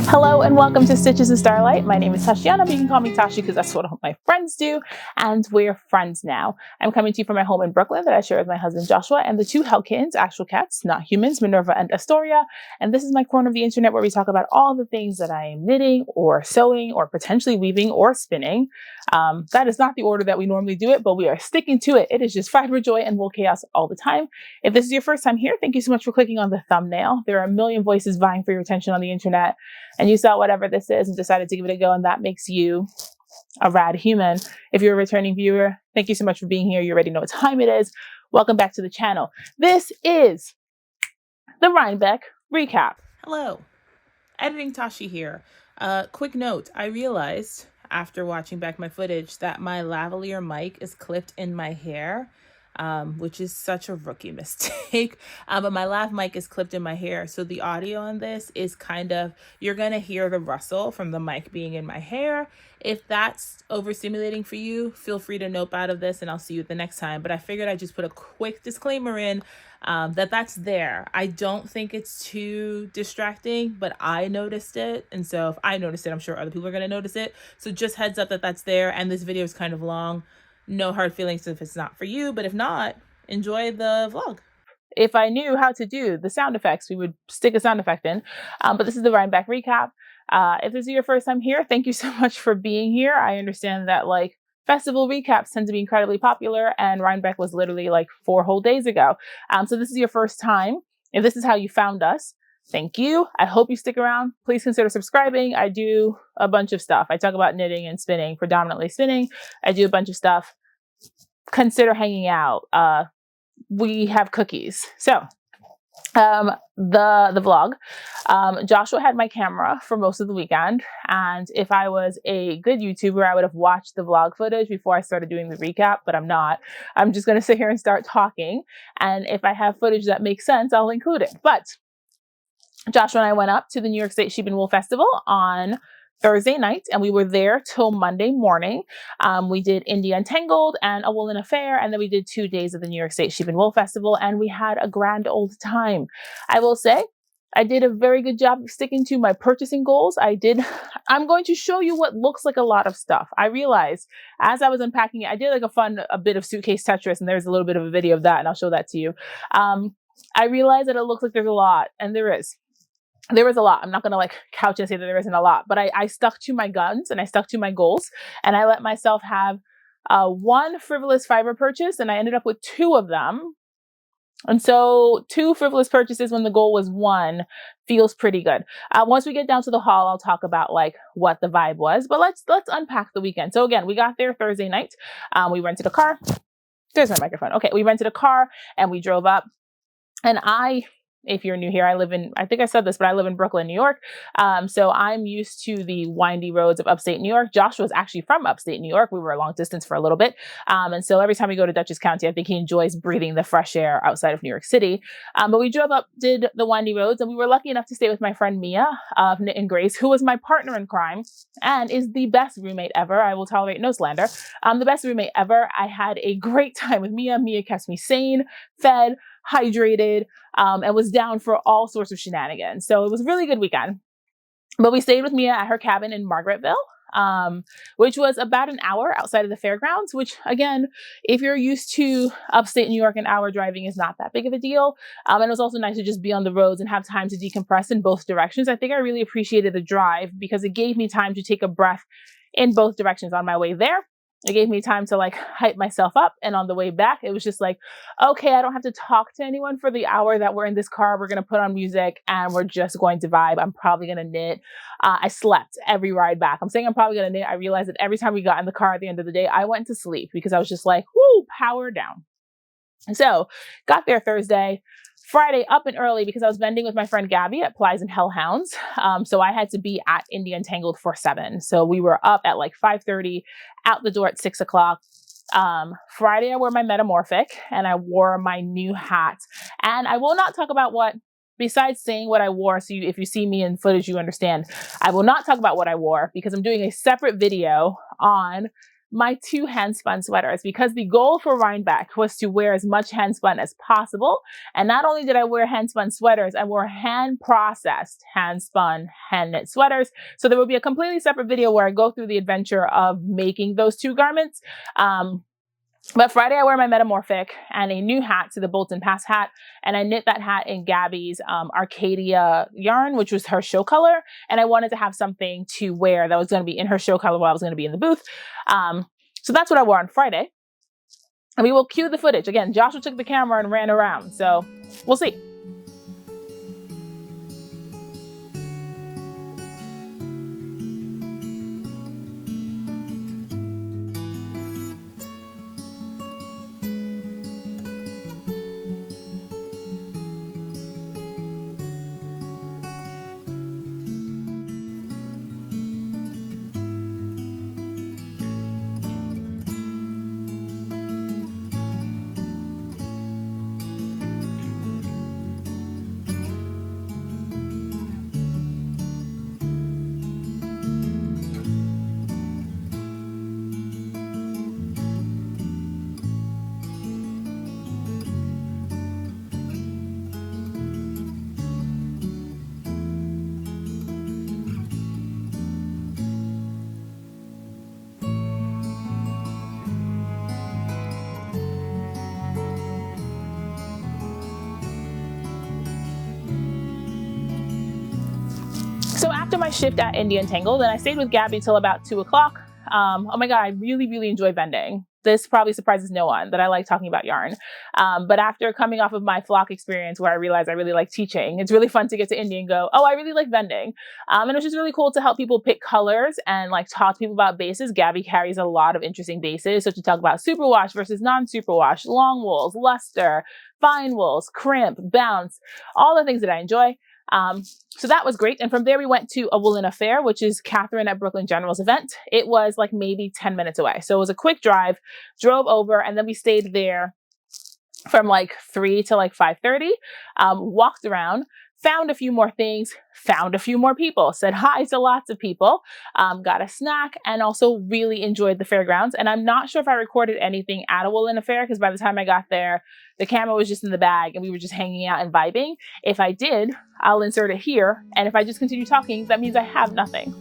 Hello and welcome to Stitches and Starlight. My name is Tashiana, but you can call me Tashi because that's what all my friends do, and we're friends now. I'm coming to you from my home in Brooklyn that I share with my husband Joshua and the two hell kittens, actual cats, not humans, Minerva and Astoria. And this is my corner of the internet where we talk about all the things that I am knitting or sewing or potentially weaving or spinning. That is not the order that we normally do it, but we are sticking to it. It is just fiber, joy, and wool chaos all the time. If this is your first time here, thank you so much for clicking on the thumbnail. There are a million voices vying for your attention on the internet, and you saw whatever this is and decided to give it a go, and that makes you a rad human. If you're a returning viewer, thank you so much for being here. You already know what time it is. Welcome back to the channel. This is the Rhinebeck recap. Hello, editing Tashi here. Quick note, I realized after watching back my footage that my lavalier mic is clipped in my hair, which is such a rookie mistake. But my lav mic is clipped in my hair. So the audio on this is kind of, you're going to hear the rustle from the mic being in my hair. If that's overstimulating for you, feel free to nope out of this and I'll see you the next time. But I figured I'd just put a quick disclaimer in that's there. I don't think it's too distracting, but I noticed it. And so if I noticed it, I'm sure other people are going to notice it. So just heads up that that's there. And this video is kind of long. No hard feelings if it's not for you, but if not, enjoy the vlog. If I knew how to do the sound effects, we would stick a sound effect in. But this is the Rhinebeck recap. If this is your first time here, thank you so much for being here. I understand that like festival recaps tend to be incredibly popular, and Rhinebeck was literally like 4 whole days ago. So this is your first time. If this is how you found us, thank you. I hope you stick around. Please consider subscribing. I do a bunch of stuff. I talk about knitting and spinning, predominantly spinning. I do a bunch of stuff. Consider hanging out. We have cookies. So the vlog. Joshua had my camera for most of the weekend, and if I was a good YouTuber, I would have watched the vlog footage before I started doing the recap, but I'm not. I'm just going to sit here and start talking, and if I have footage that makes sense, I'll include it. But Joshua and I went up to the New York State Sheep and Wool Festival on Thursday night, and we were there till Monday morning. We did Untangled and a Woolen affair, and then we did 2 days of the New York State Sheep and Wool Festival, and we had a grand old time. I will say, I did a very good job of sticking to my purchasing goals. I'm going to show you what looks like a lot of stuff. I realized as I was unpacking it, I did like a bit of suitcase Tetris, and there's a little bit of a video of that, and I'll show that to you. I realized that it looks like there's a lot, and there is. There was a lot. I'm not going to like couch and say that there isn't a lot, but I stuck to my guns and I stuck to my goals, and I let myself have one frivolous fiber purchase, and I ended up with 2 of them. And so 2 frivolous purchases when the goal was 1 feels pretty good. Once we get down to the haul, I'll talk about like what the vibe was, but let's unpack the weekend. So again, we got there Thursday night. We rented a car. There's my microphone. Okay. We rented a car and we drove up, and if you're new here, I think I said this, but I live in Brooklyn, New York. So I'm used to the windy roads of upstate New York. Josh was actually from upstate New York. We were a long distance for a little bit. And so every time we go to Dutchess County, I think he enjoys breathing the fresh air outside of New York City. But we drove up, did the windy roads, and we were lucky enough to stay with my friend Mia of Knit and Grace, who was my partner in crime and is the best roommate ever. I will tolerate no slander. The best roommate ever. I had a great time with Mia. Mia kept me sane, fed, hydrated, and was down for all sorts of shenanigans. So it was a really good weekend. But we stayed with Mia at her cabin in Margaretville, which was about an hour outside of the fairgrounds, which again, if you're used to upstate New York, an hour driving is not that big of a deal. And it was also nice to just be on the roads and have time to decompress in both directions. I think I really appreciated the drive because it gave me time to take a breath in both directions on my way there. It gave me time to like hype myself up. And on the way back, it was just like, okay, I don't have to talk to anyone for the hour that we're in this car. We're going to put on music and we're just going to vibe. I'm probably going to knit. I slept every ride back. I'm saying I'm probably going to knit. I realized that every time we got in the car at the end of the day, I went to sleep because I was just like, whoo, power down. So got there Thursday. Friday up and early because I was vending with my friend Gabby at Plies and Hellhounds. So I had to be at Indie Untangled for 7. So we were up at like 5:30, out the door at 6 o'clock. Friday I wore my Metamorphic and I wore my new hat. And I will not talk about besides saying what I wore, so if you see me in footage, you understand. I will not talk about what I wore because I'm doing a separate video on my 2 hand spun sweaters, because the goal for Rhinebeck was to wear as much hand spun as possible. And not only did I wear hand spun sweaters, I wore hand processed, hand spun, hand knit sweaters. So there will be a completely separate video where I go through the adventure of making those 2 garments. But Friday I wear my Metamorphic and a new hat, to the Bolton Pass hat. And I knit that hat in Gabby's Arcadia yarn, which was her show color. And I wanted to have something to wear that was going to be in her show color while I was going to be in the booth. So that's what I wore on Friday. And we will cue the footage. Again, Joshua took the camera and ran around. So we'll see. So after my shift at Untangled, and I stayed with Gabby till about 2 o'clock. Oh my God, I really enjoy vending. This probably surprises no one that I like talking about yarn. But after coming off of my flock experience where I realized I really like teaching, it's really fun to get to Indy and go, oh, I really like vending. And it was just really cool to help people pick colors and like talk to people about bases. Gabby carries a lot of interesting bases. So to talk about superwash versus non-superwash, long wools, luster, fine wools, crimp, bounce, all the things that I enjoy. So that was great. And from there, we went to a Woolen affair, which is Catherine at Brooklyn General's event. It was like maybe 10 minutes away. So it was a quick drive, drove over, and then we stayed there from like 3 to like 5:30, walked around, found a few more things, found a few more people, said hi to lots of people, got a snack, and also really enjoyed the fairgrounds. And I'm not sure if I recorded anything at a Woolen affair, because by the time I got there, the camera was just in the bag and we were just hanging out and vibing. If I did, I'll insert it here. And if I just continue talking, that means I have nothing.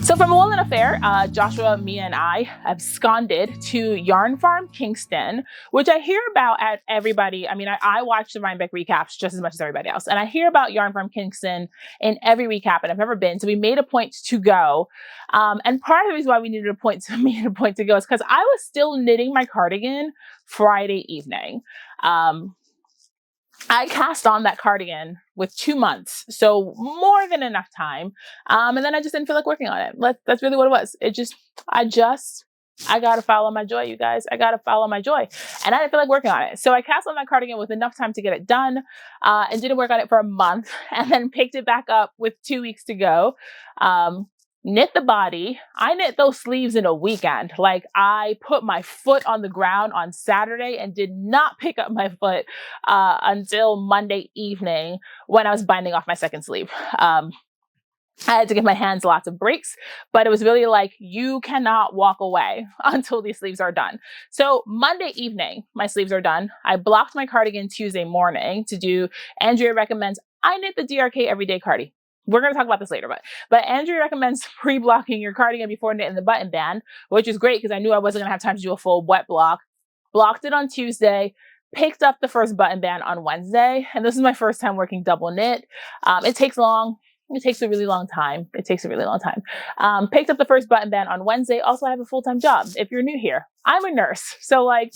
So from a Woolen affair, Joshua, Mia, and I absconded to Yarn Farm Kingston, which I hear about at everybody. I mean, I watch the Rhinebeck recaps just as much as everybody else. And I hear about Yarn Farm Kingston in every recap, and I've never been. So we made a point to go. And part of the reason why we needed a point to go is because I was still knitting my cardigan Friday evening. I cast on that cardigan with 2 months, so more than enough time. And then I just didn't feel like working on it. That's really what it was. I gotta follow my joy, you guys. I gotta follow my joy. And I didn't feel like working on it. So I cast on that cardigan with enough time to get it done, and didn't work on it for a month, and then picked it back up with 2 weeks to go. Knit the body. I knit those sleeves in a weekend. Like, I put my foot on the ground on Saturday and did not pick up my foot until Monday evening when I was binding off my second sleeve. I had to give my hands lots of breaks, but it was really like, you cannot walk away until these sleeves are done. So Monday evening, my sleeves are done. I blocked my cardigan Tuesday morning to do, Andrea recommends, I knit the DRK everyday cardi. We're going to talk about this later, but Andrea recommends pre-blocking your cardigan before knitting the button band, which is great because I knew I wasn't going to have time to do a full wet block. Blocked it on Tuesday, picked up the first button band on Wednesday, and this is my first time working double knit. It takes long. It takes a really long time. It takes a really long time. Picked up the first button band on Wednesday. Also, I have a full-time job. If you're new here, I'm a nurse. So like,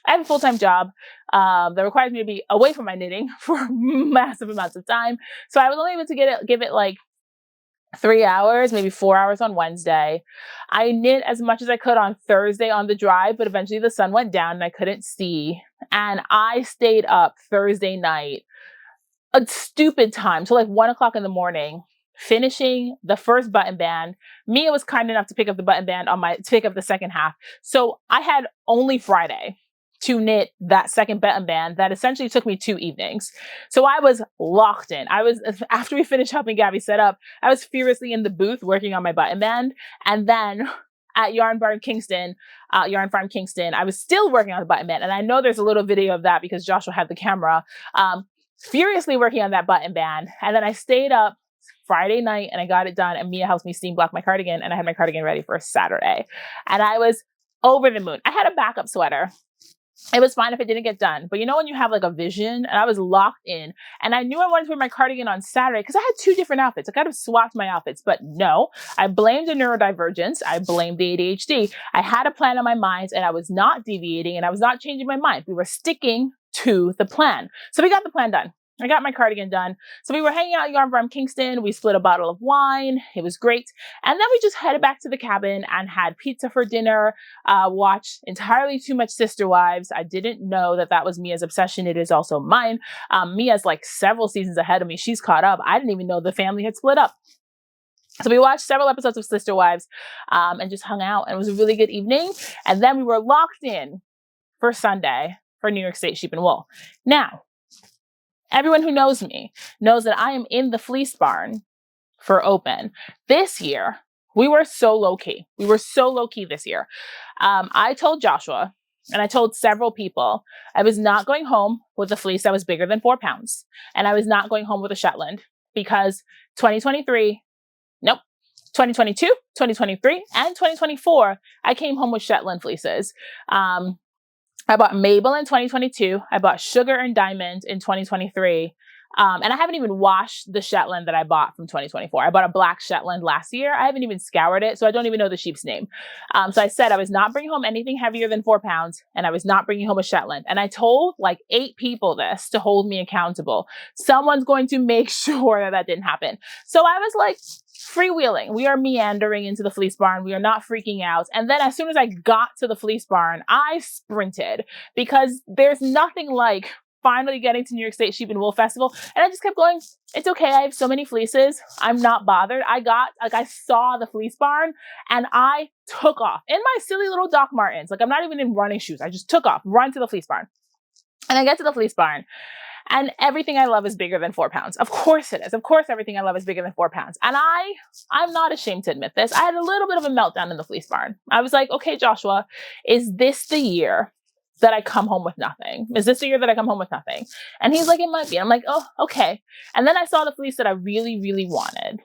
I have a full-time job that requires me to be away from my knitting for massive amounts of time. So I was only able to give it like 3 hours, maybe 4 hours on Wednesday. I knit as much as I could on Thursday on the drive, but eventually the sun went down and I couldn't see. And I stayed up Thursday night, a stupid time, so like 1 o'clock in the morning, finishing the first button band. Mia was kind enough to pick up the button band to pick up the second half. So I had only Friday to knit that second button band that essentially took me 2 evenings. So I was locked in. After we finished helping Gabby set up, I was furiously in the booth working on my button band. And then at Yarn Farm Kingston, I was still working on the button band. And I know there's a little video of that because Joshua had the camera, furiously working on that button band. And then I stayed up Friday night and I got it done, and Mia helped me steam block my cardigan, and I had my cardigan ready for Saturday. And I was over the moon. I had a backup sweater. It was fine if it didn't get done. But you know when you have like a vision, and I was locked in, and I knew I wanted to wear my cardigan on Saturday because I had 2 different outfits. I could have swapped my outfits, but no, I blamed the neurodivergence. I blamed the ADHD. I had a plan in my mind and I was not deviating and I was not changing my mind. We were sticking to the plan. So we got the plan done. I got my cardigan done. So we were hanging out at Yarn Farm Kingston. We split a bottle of wine. It was great. And then we just headed back to the cabin and had pizza for dinner, watched entirely too much Sister Wives. I didn't know that that was Mia's obsession. It is also mine. Mia's like several seasons ahead of me. She's caught up. I didn't even know the family had split up. So we watched several episodes of Sister Wives and just hung out. And it was a really good evening. And then we were locked in for Sunday for New York State Sheep and Wool. Now, everyone who knows me knows that I am in the fleece barn for open. This year, we were so low-key. We were so low-key this year. I told Joshua, and I told several people, I was not going home with a fleece that was bigger than 4 pounds. And I was not going home with a Shetland because 2023, nope, 2022, 2023, and 2024, I came home with Shetland fleeces. I bought Mabel in 2022. I bought Sugar and Diamond in 2023. And I haven't even washed the Shetland that I bought from 2024. I bought a black Shetland last year. I haven't even scoured it, so I don't even know the sheep's name. So I said I was not bringing home anything heavier than 4 pounds, and I was not bringing home a Shetland. And I told like 8 people this to hold me accountable. Someone's going to make sure that that didn't happen. So I was like, freewheeling. We are meandering into the fleece barn. We are not freaking out. And then as soon as I got to the fleece barn, I sprinted because there's nothing like finally getting to New York State Sheep and Wool Festival. And I just kept going, it's okay. I have so many fleeces. I'm not bothered. I saw the fleece barn and I took off in my silly little Doc Martens. Like I'm not even in running shoes. I just took off, run to the fleece barn. And I get to the fleece barn. And everything I love is bigger than 4 pounds. Of course it is. Of course everything I love is bigger than 4 pounds. And I'm not ashamed to admit this. I had a little bit of a meltdown in the fleece barn. I was like, okay, Joshua, is this the year that I come home with nothing? Is this the year that I come home with nothing? And he's like, it might be. I'm like, oh, okay. And then I saw the fleece that I really, really wanted.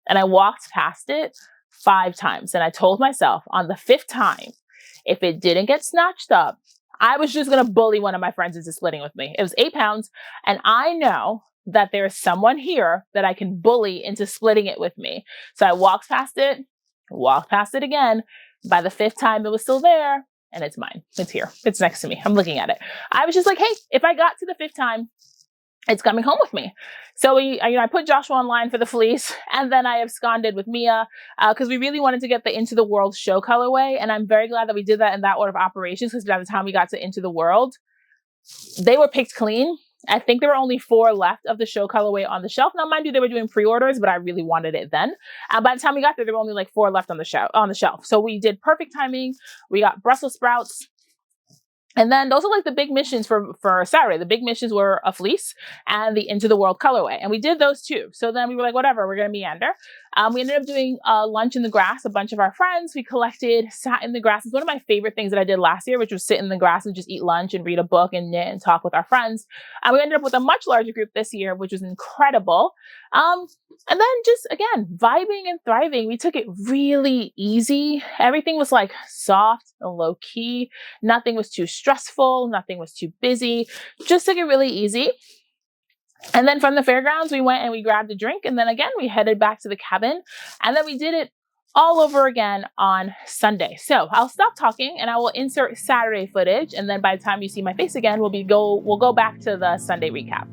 And I walked past it 5 times. And I told myself on the 5th time, if it didn't get snatched up, I was just going to bully one of my friends into splitting with me. It was 8 pounds. And I know that there is someone here that I can bully into splitting it with me. So I walked past it again. By the 5th time, it was still there. And it's mine. It's here. It's next to me. I'm looking at it. I was just like, hey, if I got to the 5th time, it's coming home with me. So I put Joshua online for the fleece, and then I absconded with Mia because we really wanted to get the Into the World show colorway. And I'm very glad that we did that in that order of operations because by the time we got to Into the World, they were picked clean. I think there were only 4 left of the show colorway on the shelf. Now, mind you, they were doing pre-orders, but I really wanted it then. By the time we got there were only like 4 left on the shelf. So we did perfect timing. We got Brussels sprouts. And then those are like the big missions for Saturday. The big missions were a fleece and the Into the World colorway. And we did those too. So then we were like, whatever, we're going to meander. We ended up doing lunch in the grass. A bunch of our friends, we sat in the grass. It's one of my favorite things that I did last year, which was sit in the grass and just eat lunch and read a book and knit and talk with our friends. And we ended up with a much larger group this year, which was incredible. And then just, again, vibing and thriving. We took it really easy. Everything was like soft and low key. Nothing was too stressful. Nothing was too busy. Just took it really easy. And then from the fairgrounds, we went and we grabbed a drink. And then again, we headed back to the cabin. And then we did it all over again on Sunday. So I'll stop talking and I will insert Saturday footage. And then by the time you see my face again, we'll go back to the Sunday recap.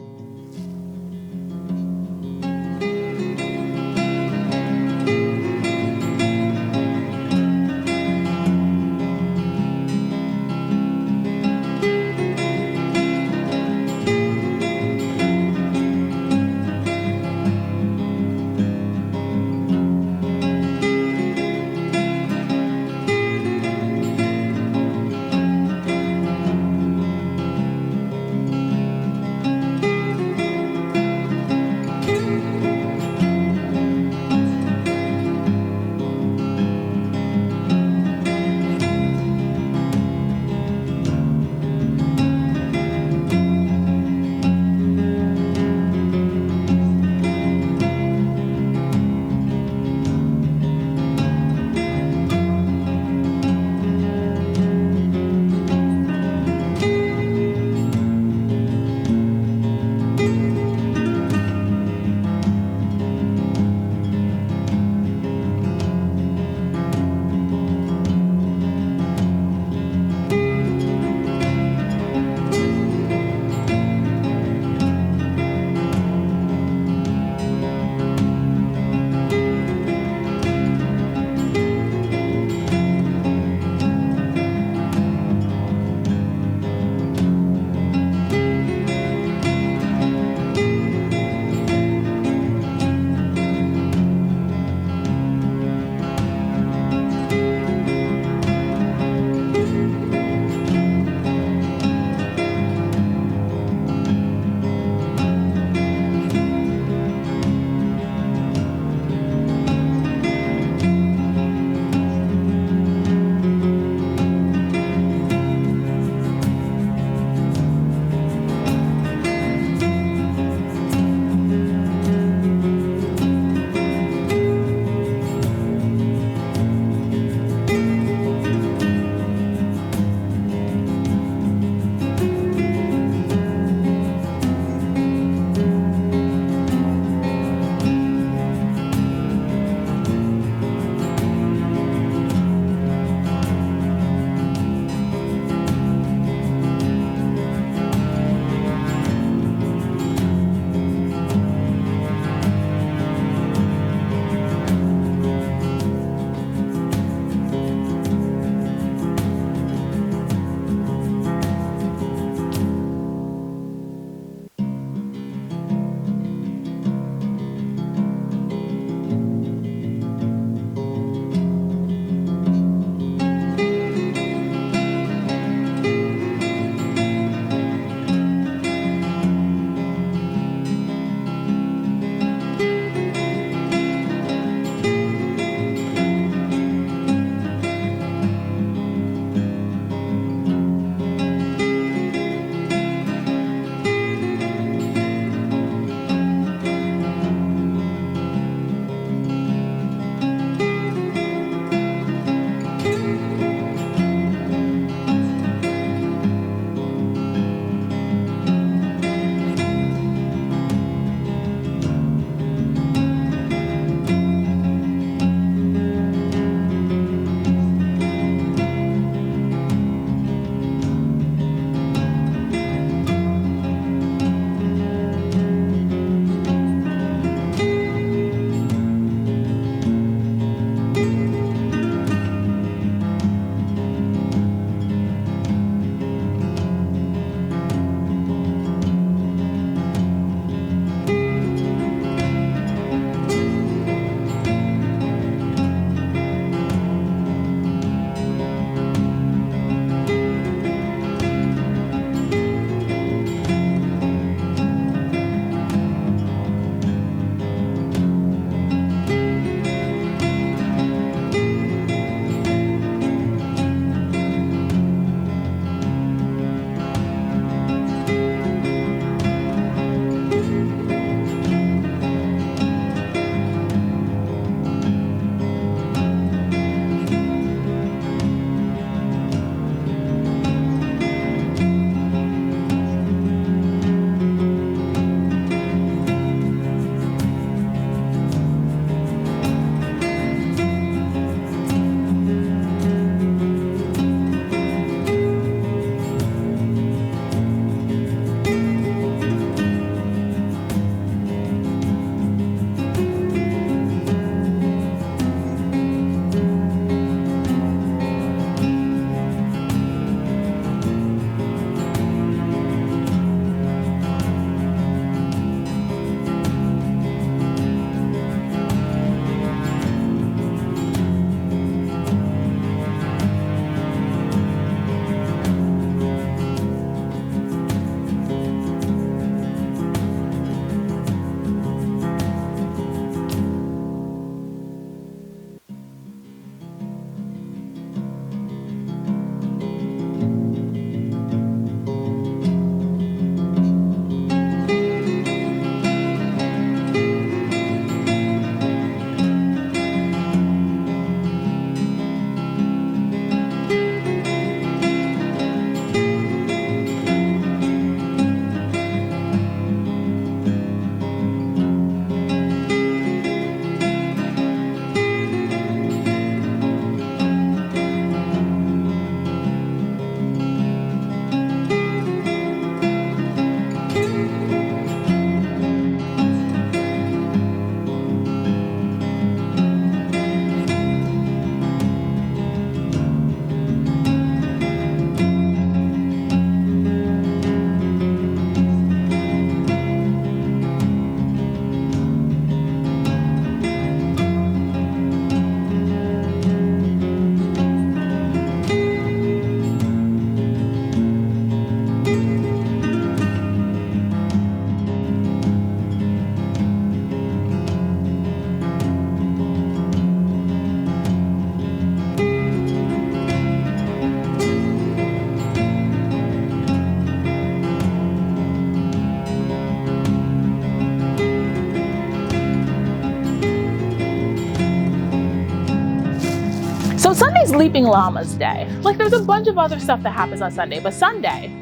Leaping Llamas Day. Like there's a bunch of other stuff that happens on Sunday, but Sunday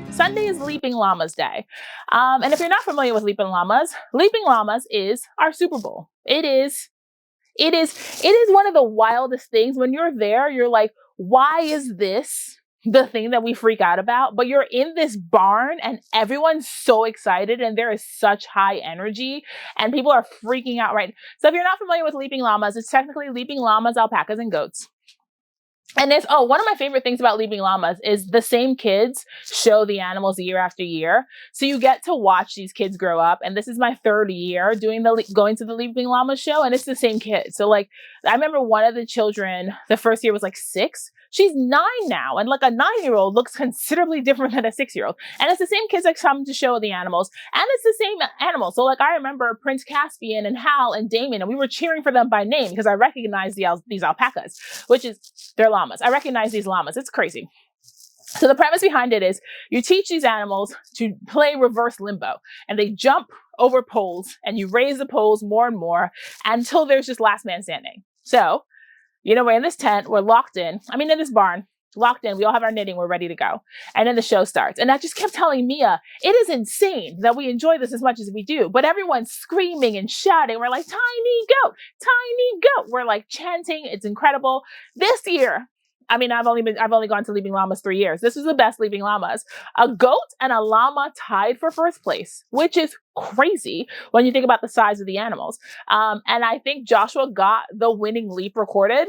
is Leaping Llamas Day. And if you're not familiar with Leaping Llamas is our Super Bowl. It is one of the wildest things. When you're there, you're like, why is this the thing that we freak out about? But you're in this barn and everyone's so excited and there is such high energy and people are freaking out, right? So if you're not familiar with Leaping Llamas, it's technically Leaping Llamas, Alpacas, and Goats. And one of my favorite things about Leaping Llamas is the same kids show the animals year after year. So you get to watch these kids grow up. And this is my third year going to the Leaping Llamas show, and it's the same kids. So like, I remember one of the children, the first year was like 6. She's 9 now. And like a 9-year-old looks considerably different than a 6-year-old. And it's the same kids that come to show the animals. And it's the same animals. So like, I remember Prince Caspian and Hal and Damon, and we were cheering for them by name because I recognized these alpacas, which is their llamas. I recognize these llamas. It's crazy. So the premise behind it is you teach these animals to play reverse limbo, and they jump over poles and you raise the poles more and more until there's just last man standing. So, we're in this tent, we're locked in. In this barn, locked in. We all have our knitting, we're ready to go. And then the show starts. And I just kept telling Mia, it is insane that we enjoy this as much as we do, but everyone's screaming and shouting. We're like, tiny goat, tiny goat. We're like chanting. It's incredible. This year, I've only gone to Leaping Llamas 3 years. This is the best Leaping Llamas. A goat and a llama tied for first place, which is crazy when you think about the size of the animals. And I think Joshua got the winning leap recorded.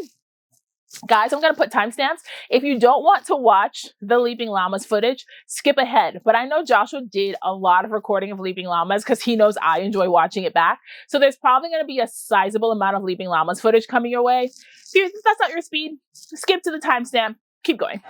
Guys, I'm going to put timestamps. If you don't want to watch the Leaping Llamas footage, skip ahead. But I know Joshua did a lot of recording of Leaping Llamas because he knows I enjoy watching it back. So there's probably going to be a sizable amount of Leaping Llamas footage coming your way. If that's not your speed, skip to the timestamp. Keep going.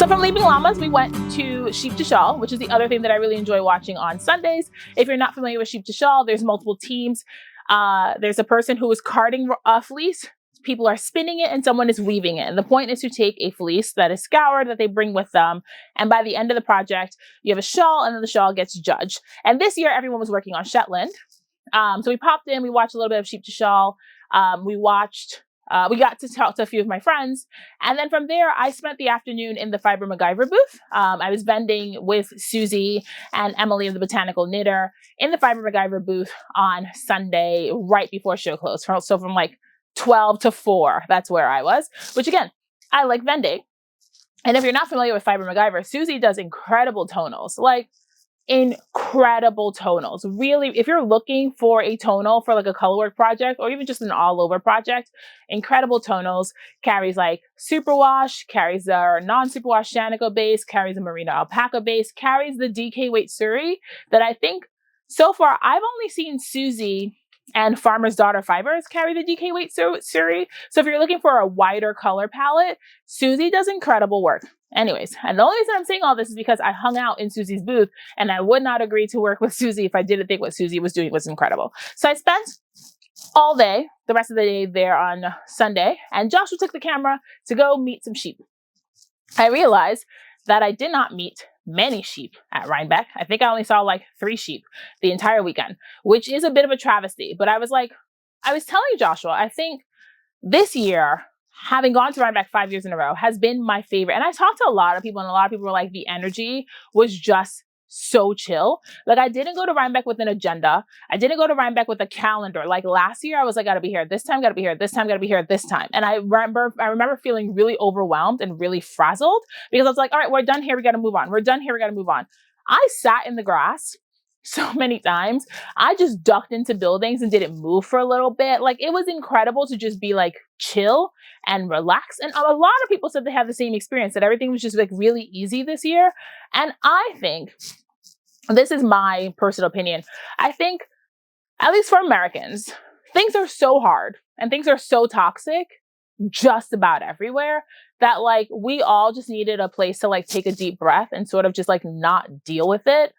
So from leaving Llamas, we went to Sheep to Shawl, which is the other thing that I really enjoy watching on Sundays. If you're not familiar with Sheep to Shawl, there's multiple teams. There's a person who is carding a fleece. People are spinning it and someone is weaving it. And the point is to take a fleece that is scoured that they bring with them. And by the end of the project, you have a shawl and then the shawl gets judged. And this year, everyone was working on Shetland. So we popped in, we watched a little bit of Sheep to Shawl. We got to talk to a few of my friends. And then from there, I spent the afternoon in the Fiber MacGyver booth. I was vending with Susie and Emily of the Botanical Knitter in the Fiber MacGyver booth on Sunday, right before show close. So from like 12 to 4, that's where I was, which again, I like vending. And if you're not familiar with Fiber MacGyver, Susie does incredible tonals, like incredible tonals. Really, if you're looking for a tonal for like a colorwork project or even just an all over project, incredible tonals. Carries like superwash, carries our non-superwash Shanico base, carries a merino alpaca base, carries the DK weight Suri that I think so far I've only seen Susie and Farmer's Daughter Fibers carry the DK weight Suri. So if you're looking for a wider color palette, Susie does incredible work. Anyways, and the only reason I'm saying all this is because I hung out in Susie's booth and I would not agree to work with Susie if I didn't think what Susie was doing was incredible. So I spent all day, the rest of the day there on Sunday, and Joshua took the camera to go meet some sheep. I realized that I did not meet many sheep at Rhinebeck. I think I only saw like 3 sheep the entire weekend, which is a bit of a travesty. But I was telling Joshua, I think this year, having gone to Rhinebeck 5 years in a row, has been my favorite. And I talked to a lot of people, and a lot of people were like, the energy was just so chill. Like, I didn't go to Rhinebeck with an agenda. I didn't go to Rhinebeck with a calendar. Like last year, I was like, gotta be here this time, gotta be here this time, gotta be here this time. And I remember feeling really overwhelmed and really frazzled because I was like, all right, we're done here, we gotta move on. We're done here, we gotta move on. I sat in the grass so many times. I just ducked into buildings and didn't move for a little bit. Like, it was incredible to just be like chill and relax. And a lot of people said they had the same experience, that everything was just like really easy this year. And I think, this is my personal opinion, I think, at least for Americans, things are so hard and things are so toxic just about everywhere that like we all just needed a place to like take a deep breath and sort of just like not deal with it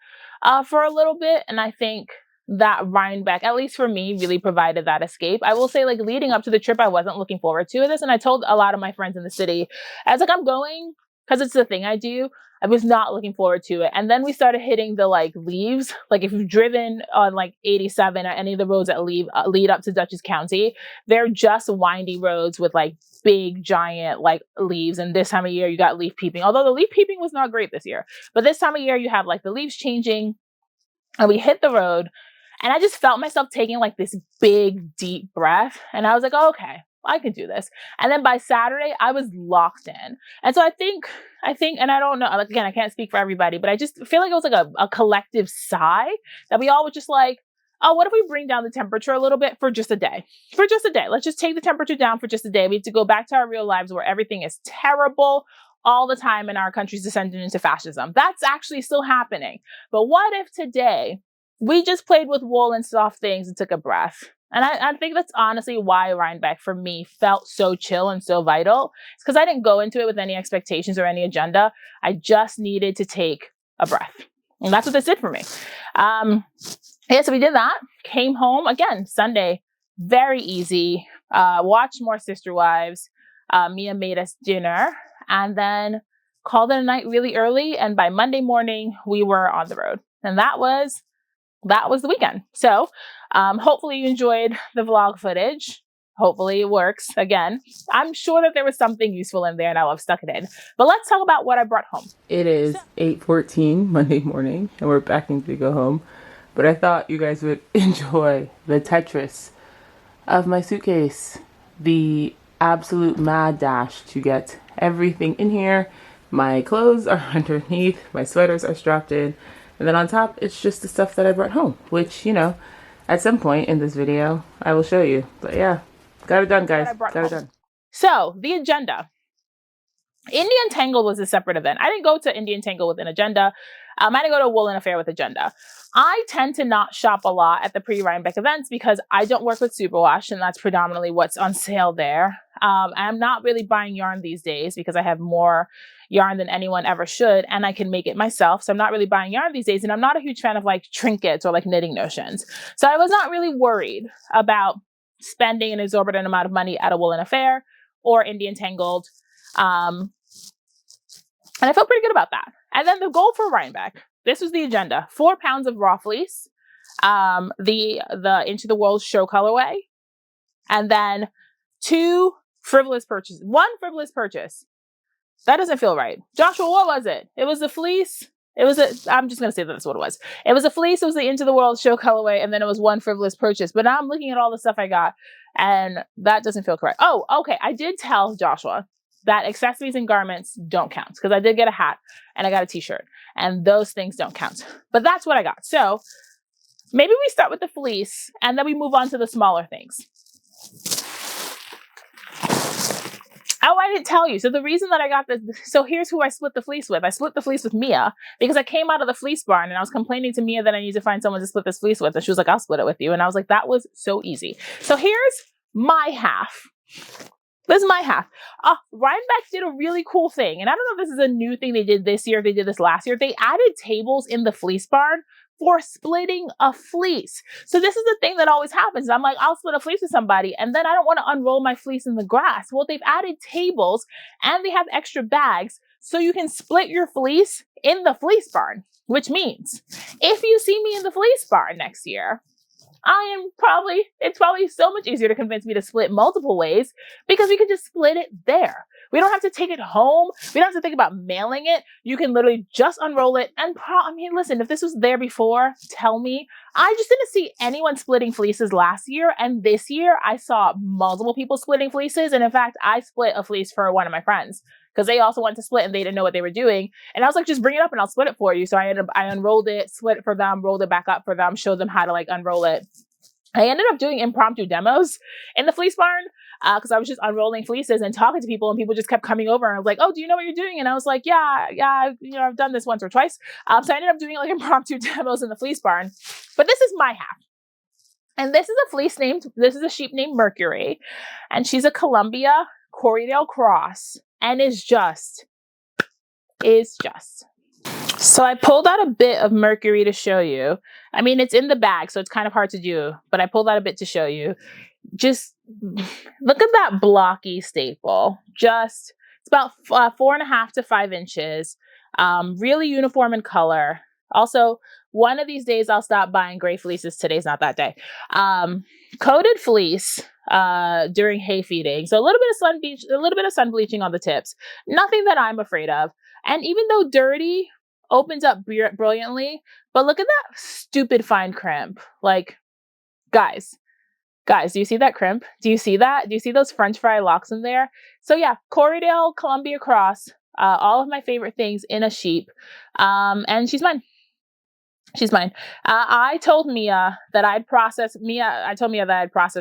for a little bit. And I think that Rhinebeck, at least for me, really provided that escape. I will say, like, leading up to the trip, I wasn't looking forward to this. And I told a lot of my friends in the city, I was like, I'm going because it's the thing I do. I was not looking forward to it. And then we started hitting the like leaves. Like if you've driven on like 87 or any of the roads that lead up to Dutchess County, they're just windy roads with like big giant like leaves. And this time of year you got leaf peeping, although the leaf peeping was not great this year. But this time of year you have like the leaves changing, and we hit the road and I just felt myself taking like this big deep breath. And I was like, oh, okay, I can do this. And then by Saturday, I was locked in. And so I think, and I don't know, like, again, I can't speak for everybody, but I just feel like it was like a collective sigh that we all were just like, oh, what if we bring down the temperature a little bit for just a day? For just a day. Let's just take the temperature down for just a day. We have to go back to our real lives where everything is terrible all the time and our country's descending into fascism. That's actually still happening. But what if today we just played with wool and soft things and took a breath? And I think that's honestly why Rhinebeck for me felt so chill and so vital. It's because I didn't go into it with any expectations or any agenda. I just needed to take a breath. And that's what this did for me. Yeah, so we did that, came home again, Sunday, very easy. Watched more Sister Wives. Mia made us dinner and then called it a night really early. And by Monday morning, we were on the road. And that was the weekend. So hopefully you enjoyed the vlog footage. Hopefully it works. Again, I'm sure that there was something useful in there and I'll have stuck it in. But let's talk about what I brought home. It is 8:14 Monday morning and we're packing to go home. But I thought you guys would enjoy the Tetris of my suitcase. The absolute mad dash to get everything in here. My clothes are underneath. My sweaters are strapped in. And then on top, it's just the stuff that I brought home, which, you know, at some point in this video, I will show you. But yeah, got it done, guys. Got it done. So, the agenda. Indian Tangled was a separate event. I didn't go to Indian Tangled with an agenda. I didn't go to Woolen Affair with agenda. I tend to not shop a lot at the pre-Rhinebeck events because I don't work with Superwash, and that's predominantly what's on sale there. I'm not really buying yarn these days because I have more yarn than anyone ever should, and I can make it myself. So I'm not really buying yarn these days, and I'm not a huge fan of like trinkets or like knitting notions. So I was not really worried about spending an exorbitant amount of money at a Woolen Affair or Indian Tangled. And I felt pretty good about that. And then the goal for Rhinebeck, this was the agenda: 4 pounds of raw fleece, the Into the World show colorway, and then 2 frivolous purchases. 1 frivolous purchase. That doesn't feel right. Joshua, what was it? It was the fleece. I'm just going to say that's what it was. It was a fleece. It was the Into the World show colorway. And then it was 1 frivolous purchase. But now I'm looking at all the stuff I got, and that doesn't feel correct. Oh, okay. I did tell Joshua that accessories and garments don't count because I did get a hat and I got a t-shirt, and those things don't count. But that's what I got. So maybe we start with the fleece and then we move on to the smaller things. Oh, I didn't tell you. So the reason that I got this, so here's who I split the fleece with. I split the fleece with Mia because I came out of the fleece barn and I was complaining to Mia that I need to find someone to split this fleece with. And she was like, I'll split it with you. And I was like, that was so easy. So here's my half. This is my half. Rhinebeck did a really cool thing. And I don't know if this is a new thing they did this year, if they did this last year. They added tables in the fleece barn for splitting a fleece. So this is the thing that always happens. I'm like, I'll split a fleece with somebody, and then I don't want to unroll my fleece in the grass. Well, they've added tables and they have extra bags so you can split your fleece in the fleece barn, which means if you see me in the fleece barn next year, it's probably so much easier to convince me to split multiple ways because we could just split it there. We don't have to take it home. We don't have to think about mailing it. You can literally just unroll it. And listen, if this was there before, tell me. I just didn't see anyone splitting fleeces last year. And this year I saw multiple people splitting fleeces. And in fact, I split a fleece for one of my friends because they also wanted to split and they didn't know what they were doing. And I was like, just bring it up and I'll split it for you. So I unrolled it, split it for them, rolled it back up for them, showed them how to like unroll it. I ended up doing impromptu demos in the fleece barn because I was just unrolling fleeces and talking to people, and people just kept coming over and I was like, oh, do you know what you're doing? And I was like, yeah, I've done this once or twice. So I ended up doing like impromptu demos in the fleece barn. But this is my half. And this is a sheep named Mercury, and she's a Columbia Corriedale cross, and is just. So I pulled out a bit of Mercury to show you. I mean, it's in the bag, so it's kind of hard to do, but I pulled out a bit to show you. Just look at that blocky staple. It's about 4.5 to 5 inches. Really uniform in color. Also, one of these days I'll stop buying gray fleeces. Today's not that day. Coated fleece during hay feeding. So a little bit of sun bleaching on the tips. Nothing that I'm afraid of. And even though dirty, opens up brilliantly, but look at that stupid fine crimp. Like, guys, do you see that crimp? Do you see that? Do you see those French fry locks in there? So yeah, Corriedale Columbia cross, all of my favorite things in a sheep, and she's mine. I told Mia that I'd process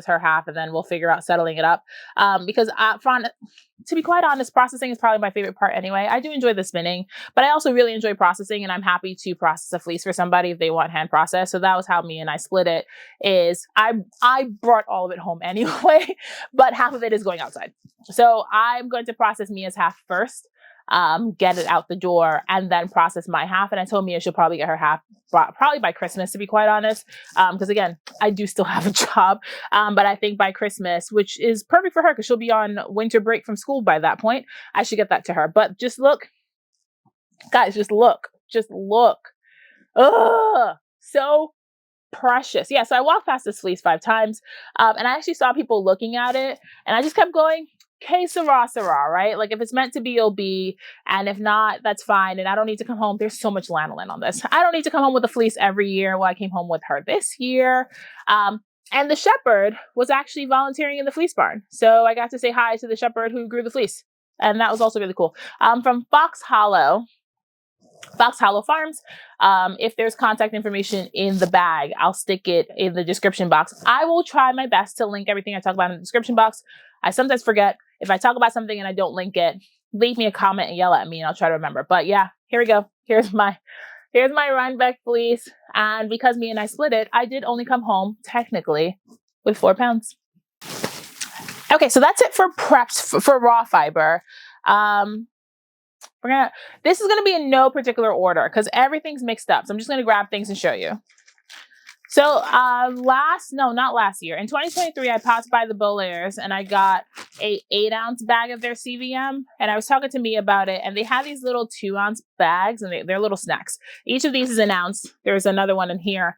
her half, and then we'll figure out settling it up. Because to be quite honest, processing is probably my favorite part anyway. I do enjoy the spinning, but I also really enjoy processing, and I'm happy to process a fleece for somebody if they want hand processed. So that was how Mia and I split it. I brought all of it home anyway, but half of it is going outside. So I'm going to process Mia's half first. Get it out the door, and then process my half. And I told Mia she'll probably get her half probably by Christmas, to be quite honest. Because again, I do still have a job. But I think by Christmas, which is perfect for her because she'll be on winter break from school by that point, I should get that to her. But just look, guys, just look. Ugh, so precious. Yeah, so I walked past this fleece 5 times, and I actually saw people looking at it, and I just kept going, que sera, right? Like if it's meant to be, it'll be, and if not, that's fine. And I don't need to come home. There's so much lanolin on this. I don't need to come home with a fleece every year. Well, I came home with her this year. And the shepherd was actually volunteering in the fleece barn. So I got to say hi to the shepherd who grew the fleece. And that was also really cool. From Fox Hollow Farms. If there's contact information in the bag, I'll stick it in the description box. I will try my best to link everything I talk about in the description box. I sometimes forget. If I talk about something and I don't link it, leave me a comment and yell at me and I'll try to remember. But yeah, here we go. Here's my Rhinebeck fleece. And because me and I split it, I did only come home technically with 4 pounds. Okay, so that's it for preps for raw fiber. This is gonna be in no particular order because everything's mixed up. So I'm just gonna grab things and show you. So not last year. In 2023, I passed by the Bolaires and I got a 8-ounce bag of their CVM. And I was talking to me about it. And they have these little 2-ounce bags and they're little snacks. Each of these is an ounce. There's another one in here.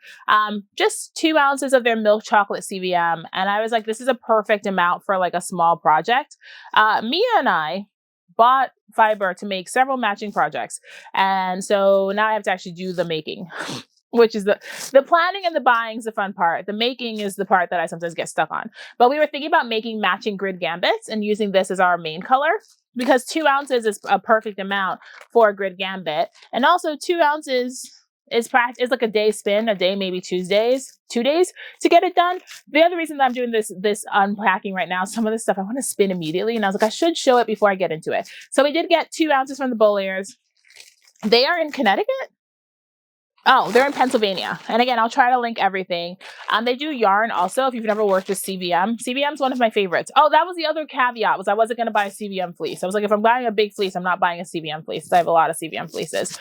Just 2 ounces of their milk chocolate CVM. And I was like, this is a perfect amount for like a small project. Mia and I bought fiber to make several matching projects. And so now I have to actually do the making. Which is the planning and the buying is the fun part. The making is the part that I sometimes get stuck on. But we were thinking about making matching grid gambits and using this as our main color because 2 ounces is a perfect amount for a grid gambit. And also 2 ounces is like a day spin, a day, maybe 2 days to get it done. The other reason that I'm doing this unpacking right now, some of this stuff I want to spin immediately. And I was like, I should show it before I get into it. So we did get 2 ounces from the Bolaires. They are in Connecticut. Oh, they're in Pennsylvania. And again, I'll try to link everything. They do yarn also if you've never worked with CVM. CVM is one of my favorites. Oh, that was the other caveat was I wasn't going to buy a CVM fleece. I was like, if I'm buying a big fleece, I'm not buying a CVM fleece. I have a lot of CVM fleeces.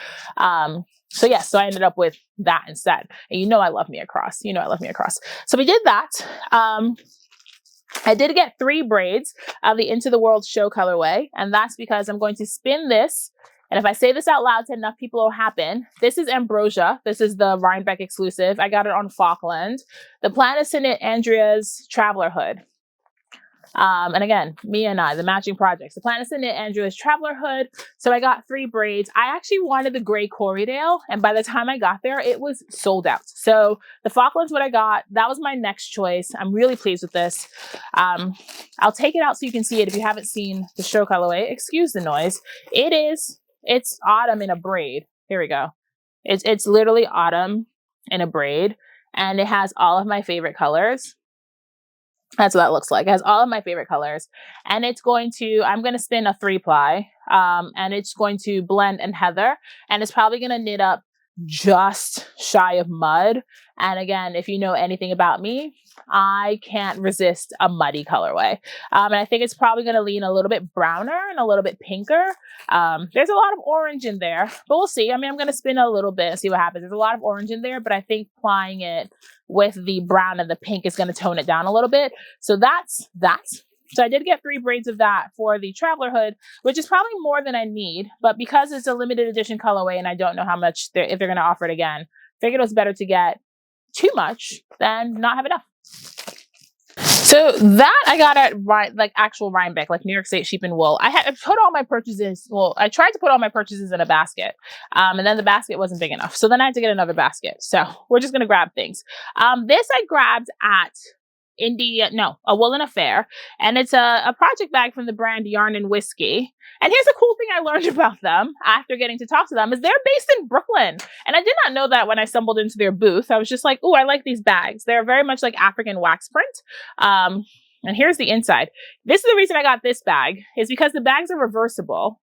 So yes, so I ended up with that instead. And you know I love me a cross. So we did that. I did get 3 braids of the Into the World show colorway. And that's because I'm going to spin this. And if I say this out loud to enough people, it'll happen. This is Ambrosia. This is the Rhinebeck exclusive. I got it on Falkland. The plan is to knit Andrea's Traveler Hood. And again, me and I, the matching projects. The plan is to knit Andrea's Traveler Hood. So I got 3 braids. I actually wanted the gray Corriedale. And by the time I got there, it was sold out. So the Falkland's what I got. That was my next choice. I'm really pleased with this. I'll take it out so you can see it if you haven't seen the show colorway. Excuse the noise. It's autumn in a braid. Here we go. It's literally autumn in a braid. And it has all of my favorite colors. That's what that looks like. It has all of my favorite colors. And I'm going to spin a 3-ply. And it's going to blend and heather. And it's probably going to knit up just shy of mud. And again, if you know anything about me, I can't resist a muddy colorway. And I think it's probably going to lean a little bit browner and a little bit pinker. There's a lot of orange in there, but we'll see. I mean, I'm going to spin a little bit and see what happens. There's a lot of orange in there, but I think plying it with the brown and the pink is going to tone it down a little bit. So that's that. So I did get 3 braids of that for the Traveler Hood, which is probably more than I need. But because it's a limited edition colorway and I don't know how much if they're going to offer it again, figured it was better to get too much than not have enough. So that I got at actual Rhinebeck, like New York State Sheep and Wool. I put all my purchases. Well, I tried to put all my purchases in a basket, and then the basket wasn't big enough. So then I had to get another basket. So we're just gonna grab things. This I grabbed at a Woolen Affair, and it's a project bag from the brand Yarn and Whiskey. And here's a cool thing I learned about them after getting to talk to them is they're based in Brooklyn. And I did not know that when I stumbled into their booth. I was just like, oh, I like these bags. They're very much like African wax print. And here's the inside. This is the reason I got this bag is because the bags are reversible.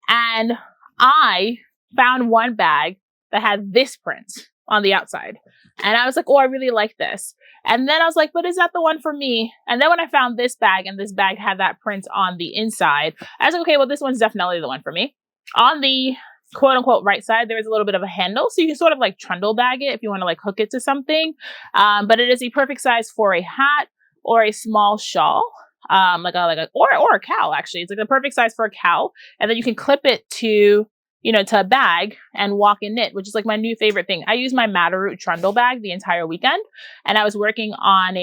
And I found one bag that had this print on the outside. And I was like, oh, I really like this. And then I was like, but is that the one for me? And then when I found this bag and this bag had that print on the inside, I was like, okay, well, this one's definitely the one for me. On the quote unquote right side, there is a little bit of a handle. So you can sort of like trundle bag it if you want to like hook it to something. But it is the perfect size for a hat or a small shawl. Or a cowl, actually. It's like the perfect size for a cowl. And then you can clip it to a bag and walk and knit, which is like my new favorite thing. I use my Matterroot trundle bag the entire weekend, and I was working on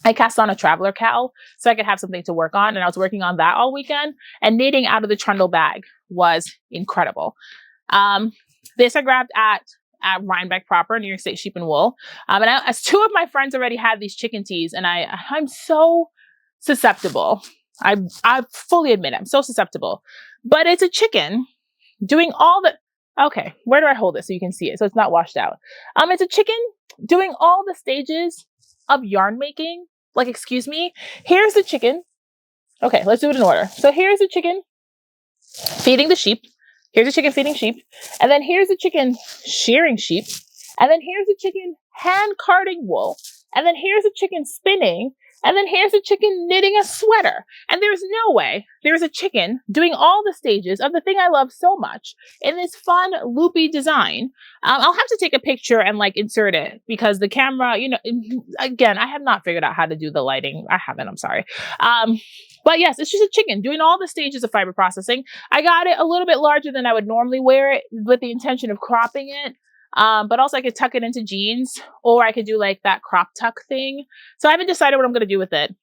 I cast on a traveler cowl so I could have something to work on, and I was working on that all weekend, and knitting out of the trundle bag was incredible. This I grabbed at Rhinebeck proper, New York State Sheep and Wool. As 2 of my friends already had these chicken tees, and I'm so susceptible. I fully admit I'm so susceptible, but it's a chicken doing all the, okay, where do I hold it so you can see it so it's not washed out? It's a chicken doing all the stages of yarn making. Like, excuse me, here's the chicken. Okay, let's do it in order. So here's the chicken feeding the sheep. Here's a chicken feeding sheep. And then here's a chicken shearing sheep. And then here's a chicken hand carding wool. And then here's a chicken spinning. And then here's a chicken knitting a sweater. And there's no way there's a chicken doing all the stages of the thing I love so much in this fun, loopy design. I'll have to take a picture and like insert it because the camera, you know, again, I have not figured out how to do the lighting. I haven't, I'm sorry. But yes, it's just a chicken doing all the stages of fiber processing. I got it a little bit larger than I would normally wear it with the intention of cropping it. But also I could tuck it into jeans, or I could do like that crop tuck thing. So I haven't decided what I'm going to do with it.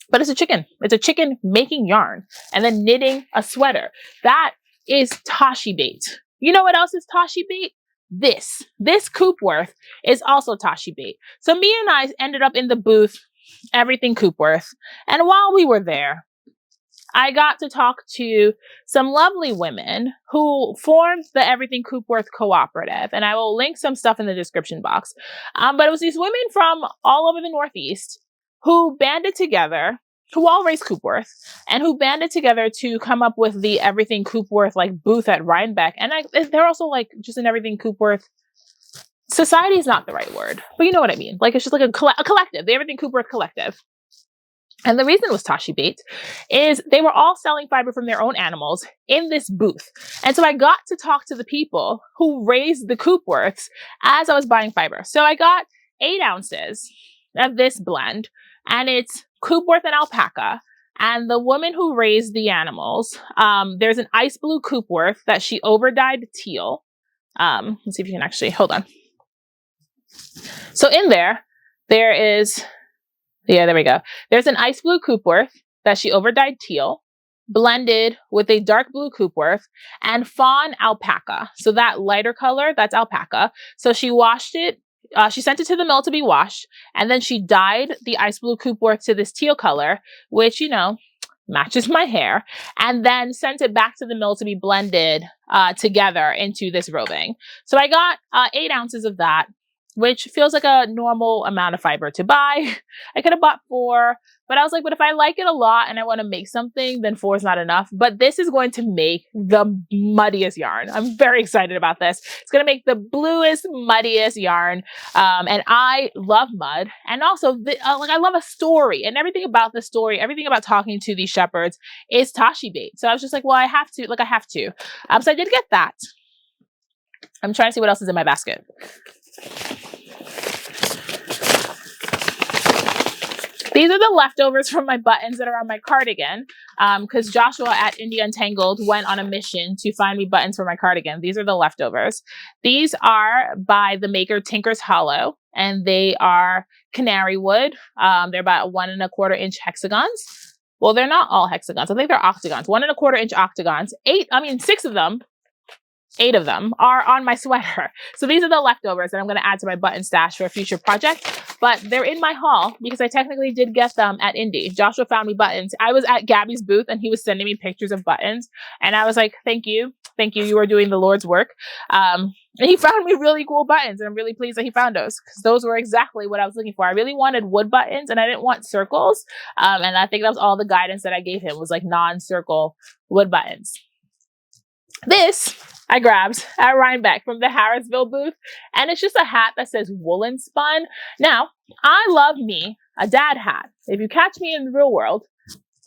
But it's a chicken. It's a chicken making yarn and then knitting a sweater. That is Tazhi bait. You know what else is Tazhi bait? This coop worth is also Tazhi bait. So me and I ended up in the booth, Everything Coopworth. And while we were there, I got to talk to some lovely women who formed the Everything Coopworth Cooperative, and I will link some stuff in the description box. But it was these women from all over the Northeast who banded together, who all raised Coopworth, and who banded together to come up with the Everything Coopworth like booth at Rhinebeck. And they're also like just an Everything Coopworth. Society is not the right word, but you know what I mean. Like it's just like a collective, the Everything Coopworth Collective. And the reason it was Tazhi bait is they were all selling fiber from their own animals in this booth. And so I got to talk to the people who raised the Coopworths as I was buying fiber. So I got 8 ounces of this blend, and it's Coopworth and alpaca. And the woman who raised the animals, there's an ice blue Coopworth that she overdyed teal. Let's see if you can actually, hold on. So in there is... Yeah, there we go. There's an ice blue Coopworth that she overdyed teal, blended with a dark blue Coopworth and fawn alpaca. So that lighter color, that's alpaca. So she washed it. She sent it to the mill to be washed, and then she dyed the ice blue Coopworth to this teal color, which, you know, matches my hair, and then sent it back to the mill to be blended together into this roving. So I got 8 ounces of that, which feels like a normal amount of fiber to buy. I could have bought 4, but I was like, but if I like it a lot and I want to make something, then 4 is not enough. But this is going to make the muddiest yarn. I'm very excited about this. It's going to make the bluest, muddiest yarn. And I love mud. And also, like I love a story, and everything about the story, everything about talking to these shepherds is Tazhi bait. So I was just like, well, I have to. So I did get that. I'm trying to see what else is in my basket. These are the leftovers from my buttons that are on my cardigan, because Joshua at Untangled went on a mission to find me buttons for my cardigan. These are the leftovers. These are by the maker Tinker's Hollow, and they are canary wood. They're about 1 1/4 inch hexagons. Well, they're not all hexagons. I think they're octagons, 1 1/4 inch octagons. 6 of them. 8 of them are on my sweater. So these are the leftovers that I'm going to add to my button stash for a future project. But they're in my haul because I technically did get them at Indy. Joshua found me buttons. I was at Gabby's booth and he was sending me pictures of buttons. And I was like, thank you. Thank you. You are doing the Lord's work. And he found me really cool buttons. And I'm really pleased that he found those, because those were exactly what I was looking for. I really wanted wood buttons and I didn't want circles. And I think that was all the guidance that I gave him, was like non-circle wood buttons. This I grabbed at Rhinebeck from the Harrisville booth, and it's just a hat that says Woolen spun. Now, I love me a dad hat. If you catch me in the real world,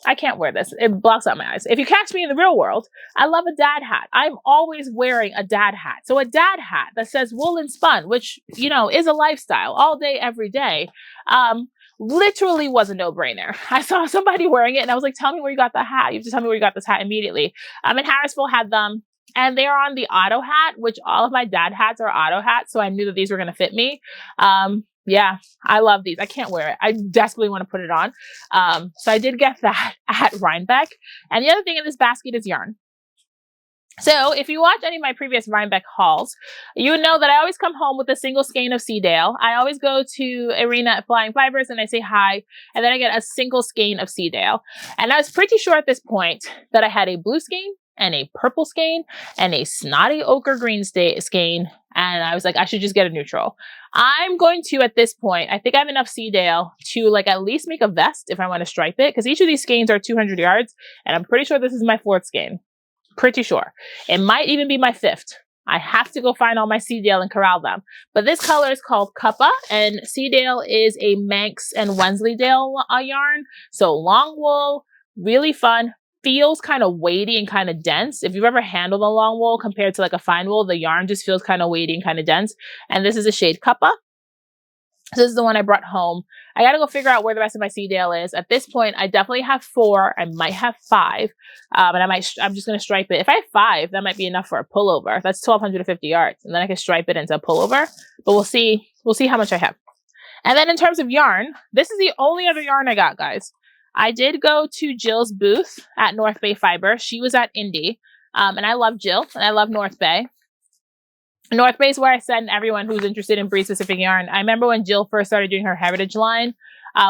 I can't wear this. It blocks out my eyes. If you catch me in the real world, I love a dad hat. I'm always wearing a dad hat. So a dad hat that says Woolen spun, which, you know, is a lifestyle all day, every day, literally was a no-brainer. I saw somebody wearing it and I was like, tell me where you got the hat. You have to tell me where you got this hat immediately. And Harrisville had them, and they are on the auto hat, which all of my dad hats are auto hats. So I knew that these were going to fit me. Yeah, I love these. I can't wear it. I desperately want to put it on. So I did get that at Rhinebeck. And the other thing in this basket is yarn. So if you watch any of my previous Rhinebeck hauls, you know that I always come home with a single skein of Seedale. I always go to Arena at Flying Fibers and I say hi, and then I get a single skein of Seedale. And I was pretty sure at this point that I had a blue skein and a purple skein and a snotty ochre green skein. And I was like, I should just get a neutral. I'm going to, at this point, I think I have enough Seedale to like at least make a vest if I want to stripe it, because each of these skeins are 200 yards, and I'm pretty sure this is my 4th skein. Pretty sure. It might even be my 5th. I have to go find all my Seedale and corral them. But this color is called Cuppa, and Seedale is a Manx and Wensleydale yarn. So long wool, really fun, feels kind of weighty and kind of dense. If you've ever handled a long wool compared to like a fine wool, the yarn just feels kind of weighty and kind of dense. And this is a shade Cuppa. This is the one I brought home. I got to go figure out where the rest of my Seedale is. At this point, I definitely have 4. I might have 5. And I'm just going to stripe it. If I have 5, that might be enough for a pullover. That's 1,250 yards. And then I can stripe it into a pullover. But we'll see. We'll see how much I have. And then in terms of yarn, this is the only other yarn I got, guys. I did go to Jill's booth at North Bay Fiber. She was at Indy. And I love Jill. And I love North Bay. North Bay is where I send everyone who's interested in breed-specific yarn. I remember when Jill first started doing her Heritage line,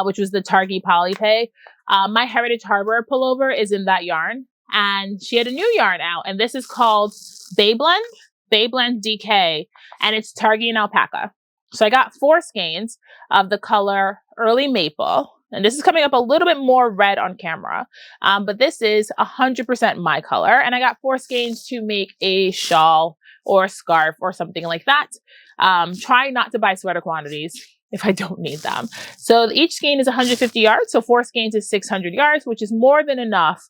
which was the Tazhi Polypay. My Heritage Harbor pullover is in that yarn. And she had a new yarn out. And this is called Bayblend DK. And it's Tazhi and Alpaca. So I got 4 skeins of the color Early Maple. And this is coming up a little bit more red on camera. But this is 100% my color. And I got 4 skeins to make a shawl or a scarf or something like that. Try not to buy sweater quantities if I don't need them. So each skein is 150 yards. So 4 skeins is 600 yards, which is more than enough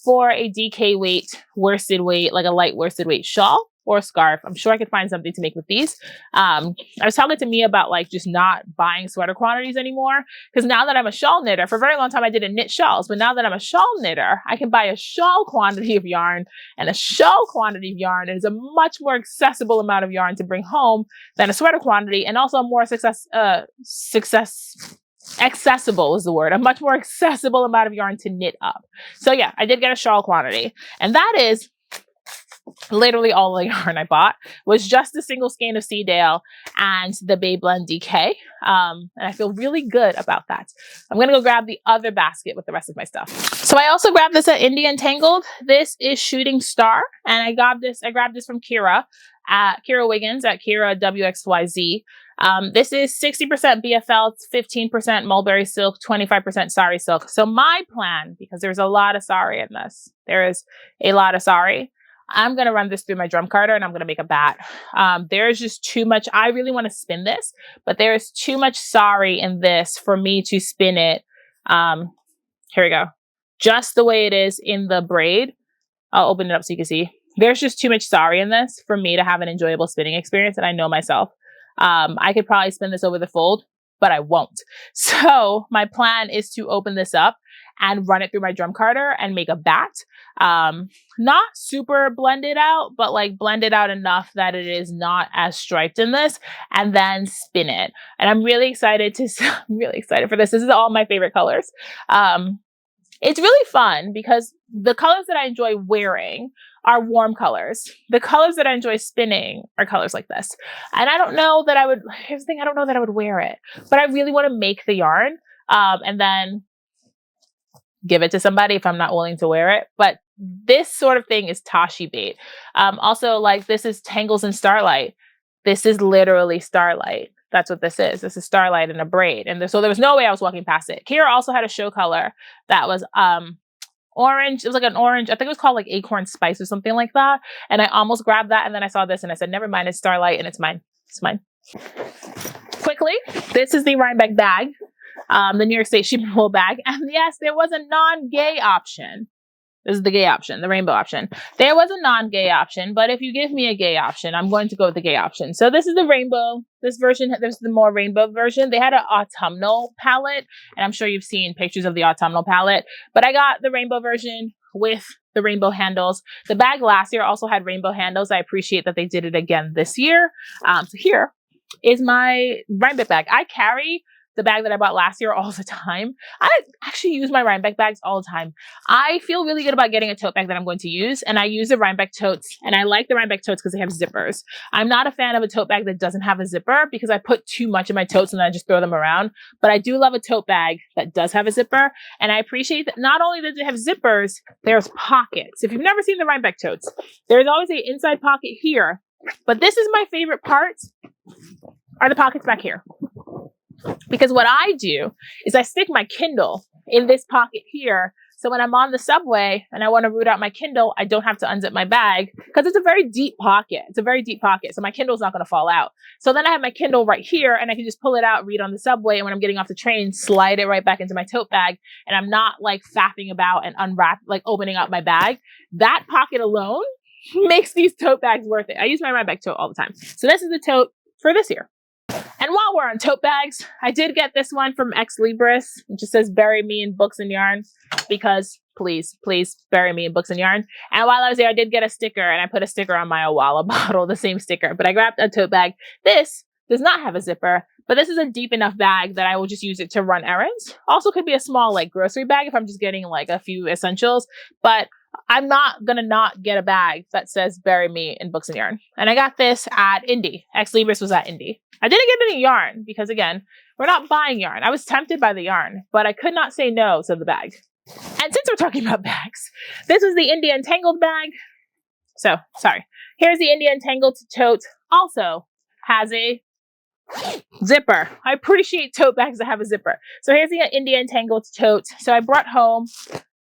for a DK weight, worsted weight, like a light worsted weight shawl or a scarf. I'm sure I could find something to make with these. I was talking to Mia about like just not buying sweater quantities anymore. Because now that I'm a shawl knitter, for a very long time I didn't knit shawls, but now that I'm a shawl knitter, I can buy a shawl quantity of yarn, and a shawl quantity of yarn is a much more accessible amount of yarn to bring home than a sweater quantity, and also a more accessible is the word, a much more accessible amount of yarn to knit up. So yeah, I did get a shawl quantity, and that is literally all the yarn I bought was just a single skein of Seedale and the Bayblend DK. And I feel really good about that. I'm going to go grab the other basket with the rest of my stuff. So I also grabbed this at Untangled. This is Shooting Star. And I grabbed this from Kira Wiggins at Kira WXYZ. This is 60% BFL, 15% mulberry silk, 25% sari silk. So my plan, because there's a lot of sari in this, there is a lot of sari. I'm going to run this through my drum carder and I'm going to make a bat. There's just too much. I really want to spin this, but there's too much sari in this for me to spin it. Here we go. Just the way it is in the braid. I'll open it up so you can see. There's just too much sari in this for me to have an enjoyable spinning experience. And I know myself. I could probably spin this over the fold, but I won't. So my plan is to open this up and run it through my drum carder and make a bat. Not super blended out, but like blended out enough that it is not as striped in this, and then spin it. And I'm really excited for this. This is all my favorite colors. It's really fun because the colors that I enjoy wearing are warm colors. The colors that I enjoy spinning are colors like this. And I don't know that I would, here's the thing, I don't know that I would wear it, but I really want to make the yarn, and then give it to somebody if I'm not willing to wear it. But this sort of thing is Tazhi bait. Also, like, this is Tangles and Starlight. This is literally Starlight. That's what this is. This is Starlight in a braid. And so there was no way I was walking past it. Kira also had a show color that was orange. It was like an orange. I think it was called like Acorn Spice or something like that. And I almost grabbed that. And then I saw this and I said, never mind, it's Starlight and it's mine. It's mine. Quickly, this is the Rhinebeck bag. The New York State shipping wool bag. And yes, there was a non-gay option. This is the gay option, the rainbow option. There was a non-gay option, but if you give me a gay option, I'm going to go with the gay option. So this is the rainbow. This version, this is the more rainbow version. They had an autumnal palette, and I'm sure you've seen pictures of the autumnal palette, but I got the rainbow version with the rainbow handles. The bag last year also had rainbow handles. I appreciate that they did it again this year. So here is my Rhinebeck bag. I carry the bag that I bought last year all the time. I actually use my Rhinebeck bags all the time. I feel really good about getting a tote bag that I'm going to use, and I use the Rhinebeck totes, and I like the Rhinebeck totes because they have zippers. I'm not a fan of a tote bag that doesn't have a zipper because I put too much in my totes and then I just throw them around, but I do love a tote bag that does have a zipper, and I appreciate that not only does it have zippers, there's pockets. If you've never seen the Rhinebeck totes, there's always an inside pocket here, but this is my favorite part, are the pockets back here. Because what I do is I stick my Kindle in this pocket here So when I'm on the subway and I want to root out my Kindle, I don't have to unzip my bag because it's a very deep pocket. It's a very deep pocket. So my Kindle's not going to fall out. So then I have my Kindle right here and I can just pull it out, read on the subway. And when I'm getting off the train, slide it right back into my tote bag. And I'm not like faffing about and opening up my bag. That pocket alone makes these tote bags worth it. I use my Rhinebeck tote all the time. So this is the tote for this year. And while we're on tote bags, I did get this one from Ex Libris. It just says, bury me in books and yarn, because please, please bury me in books and yarn. And while I was there, I did get a sticker, and I put a sticker on my Owala bottle, the same sticker. But I grabbed a tote bag. This does not have a zipper, but this is a deep enough bag that I will just use it to run errands. Also could be a small like grocery bag if I'm just getting like a few essentials, but I'm not gonna not get a bag that says bury me in books and yarn. And I got this at Indie. Ex Libris was at Indie. I didn't get any yarn because, again, we're not buying yarn. I was tempted by the yarn, but I could not say no to the bag. And since we're talking about bags, this was the Indie Untangled bag. So, sorry. Here's the Indie Untangled tote. Also has a zipper. I appreciate tote bags that have a zipper. So here's the Indie Untangled tote. So I brought home.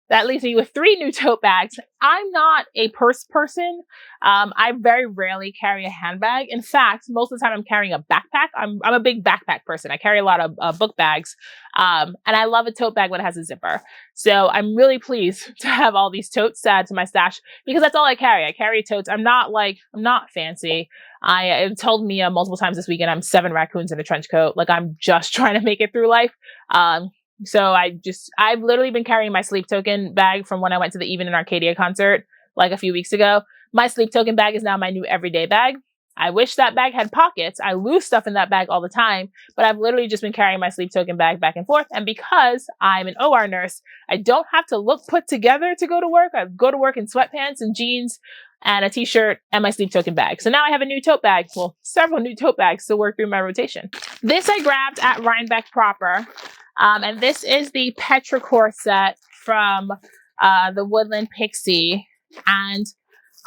That leaves me with 3 new tote bags. I'm not a purse person. I very rarely carry a handbag. In fact, most of the time I'm carrying a backpack. I'm a big backpack person. I carry a lot of book bags. And I love a tote bag when it has a zipper. So I'm really pleased to have all these totes to add to my stash because that's all I carry. I carry totes. I'm not fancy. I told Mia multiple times this weekend I'm 7 raccoons in a trench coat. Like I'm just trying to make it through life. So I've literally been carrying my sleep token bag from when I went to the Even in Arcadia concert like a few weeks ago. My sleep token bag is now my new everyday bag. I wish that bag had pockets. I lose stuff in that bag all the time, but I've literally just been carrying my sleep token bag back and forth. And because I'm an OR nurse, I don't have to look put together to go to work. I go to work in sweatpants and jeans and a t-shirt and my sleep token bag. So now I have a new tote bag. Well, several new tote bags to work through my rotation. This I grabbed at Rhinebeck proper. And this is the Petrichor set from the Woolen Pixie. And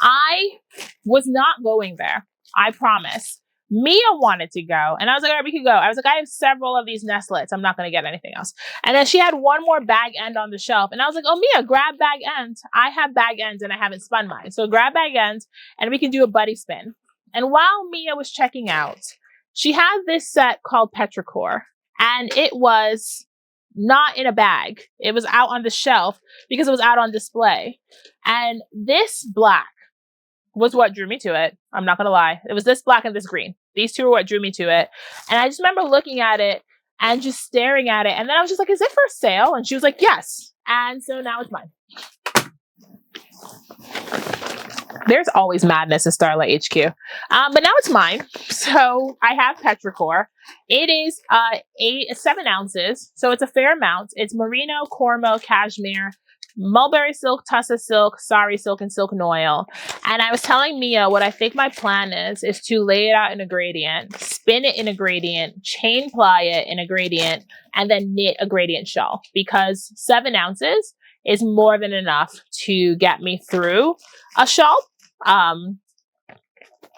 I was not going there. I promise. Mia wanted to go. And I was like, all right, we could go. I was like, I have several of these nestlets. I'm not going to get anything else. And then she had one more bag end on the shelf. And I was like, oh, Mia, grab bag ends. I have bag ends and I haven't spun mine. So grab bag ends and we can do a buddy spin. And while Mia was checking out, she had this set called Petrichor. And it was not in a bag. It was out on the shelf because it was out on display. And this black was what drew me to it. I'm not going to lie. It was this black and this green. These two are what drew me to it. And I just remember looking at it and just staring at it. And then I was just like, is it for sale? And she was like, yes. And so now it's mine. There's always madness in Starlight HQ. But now it's mine. So I have Petrichor. It is 7 ounces. So it's a fair amount. It's merino, cormo, cashmere, mulberry silk, tussa silk, sari silk, and silk noil. And I was telling Mia what I think my plan is to lay it out in a gradient, spin it in a gradient, chain ply it in a gradient, and then knit a gradient shawl. Because 7 ounces is more than enough to get me through a shawl.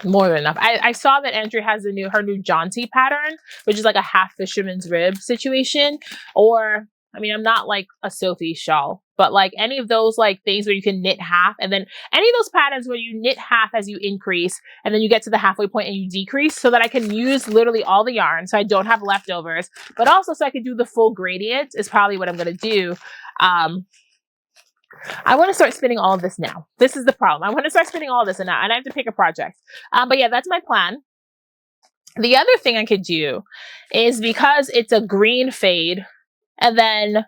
More than enough. I saw that Andrea has her new jaunty pattern, which is like a half fisherman's rib situation. Or, I mean, I'm not like a Sophie shawl, but like any of those like things where you can knit half, and then any of those patterns where you knit half as you increase, and then you get to the halfway point and you decrease, so that I can use literally all the yarn, so I don't have leftovers, but also so I can do the full gradient is probably what I'm gonna do. I want to start spinning all of this now. This is the problem. I want to start spinning all of this and I have to pick a project. But yeah, that's my plan. The other thing I could do is, because it's a green fade and then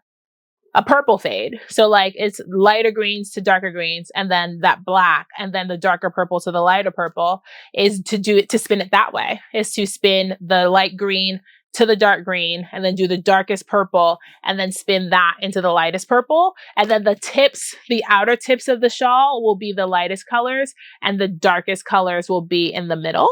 a purple fade. So like it's lighter greens to darker greens and then that black and then the darker purple to the lighter purple, is to spin it that way, is to spin the light green to the dark green and then do the darkest purple and then spin that into the lightest purple. And then the outer tips of the shawl will be the lightest colors and the darkest colors will be in the middle.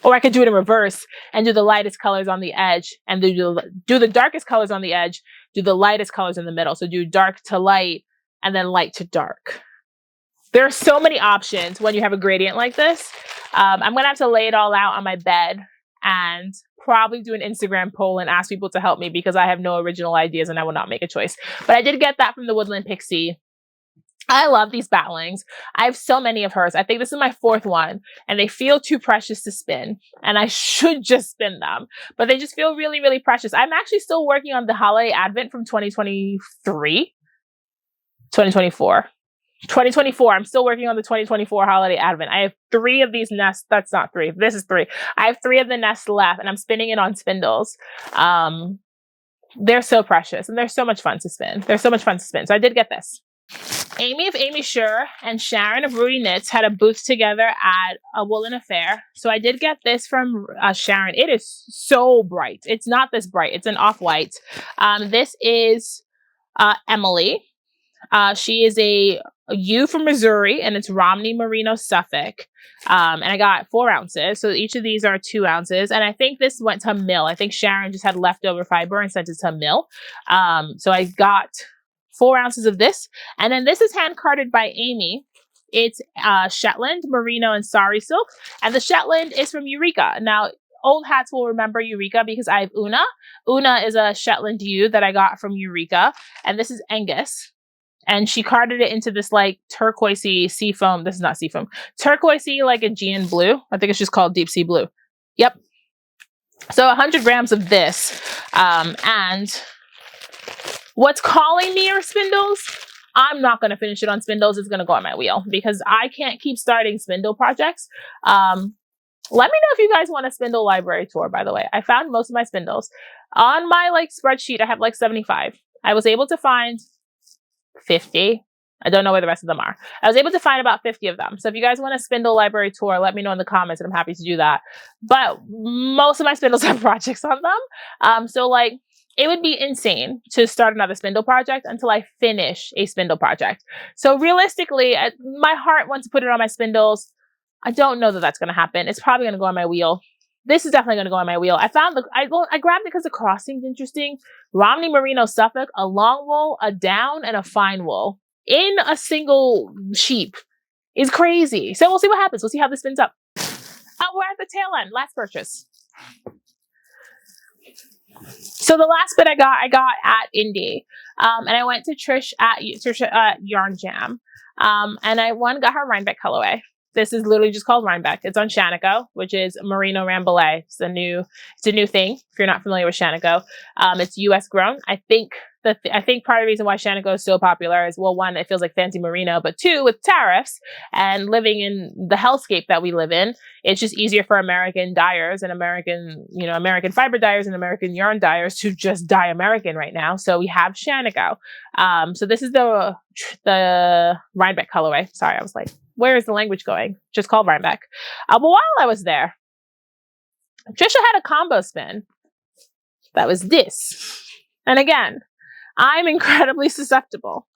Or I could do it in reverse and do the lightest colors on the edge and do the darkest colors on the edge, do the lightest colors in the middle. So do dark to light and then light to dark. There are so many options when you have a gradient like this. I'm going to have to lay it all out on my bed and probably do an Instagram poll and ask people to help me because I have no original ideas and I will not make a choice. But I did get that from the Woodland Pixie. I love these batlings. I have so many of hers. I think this is my 4th one, and they feel too precious to spin, and I should just spin them, but they just feel really, really precious. I'm actually still working on the Holiday Advent from 2024. I'm still working on the 2024 Holiday Advent. I have 3 of these nests. That's not 3. This is 3. I have 3 of the nests left, and I'm spinning it on spindles. They're so precious, and they're so much fun to spin. So I did get this. Amy of Amy Sure and Sharon of Rudy Knits had a booth together at a Woolen affair. So I did get this from Sharon. It is so bright. It's not this bright. It's an off-white. This is Emily. She is a ewe from Missouri, and it's Romney Merino Suffolk. And I got 4 ounces. So each of these are 2 ounces. And I think this went to mill. I think Sharon just had leftover fiber and sent it to mill. So I got 4 ounces of this. And then this is hand carded by Amy. It's Shetland, Merino, and Sari Silk. And the Shetland is from Eureka. Now, old hats will remember Eureka because I have Una. Una is a Shetland ewe that I got from Eureka. And this is Angus. And she carded it into this like turquoisey seafoam. This is not seafoam. Turquoisey like Aegean blue. I think it's just called deep sea blue. Yep. So 100 grams of this. And what's calling me are spindles. I'm not going to finish it on spindles. It's going to go on my wheel because I can't keep starting spindle projects. Let me know if you guys want a spindle library tour, by the way. I found most of my spindles. On my like spreadsheet, I have like 75. I was able to find 50. I don't know where the rest of them are. I was able to find about 50 of them. So if you guys want a spindle library tour, let me know in the comments and I'm happy to do that. But most of my spindles have projects on them. So like, it would be insane to start another spindle project until I finish a spindle project. So realistically, my heart wants to put it on my spindles. I don't know that that's going to happen. It's probably going to go on my wheel. This is definitely going to go on my wheel. I grabbed it because the cross seemed interesting. Romney Merino Suffolk, a long wool, a down, and a fine wool in a single sheep is crazy. So we'll see what happens. We'll see how this spins up. We're at the tail end. Last purchase. So the last bit I got at Indie. And I went to Trish at Yarn Jam. And I got her Rhinebeck colorway. This is literally just called Rhinebeck. It's on Shanico, which is Merino Rambouillet. It's a new thing. If you're not familiar with Shanico, it's U.S. grown. I think part of the reason why Shanico is so popular is, well, 1, it feels like fancy merino, but 2, with tariffs and living in the hellscape that we live in, it's just easier for American dyers and American fiber dyers and American yarn dyers to just dye American right now. So we have Shanico. So this is the Rhinebeck colorway. Sorry, I was like, where is the language going? Just called Rhinebeck. But while I was there, Trisha had a combo spin that was this. And again, I'm incredibly susceptible.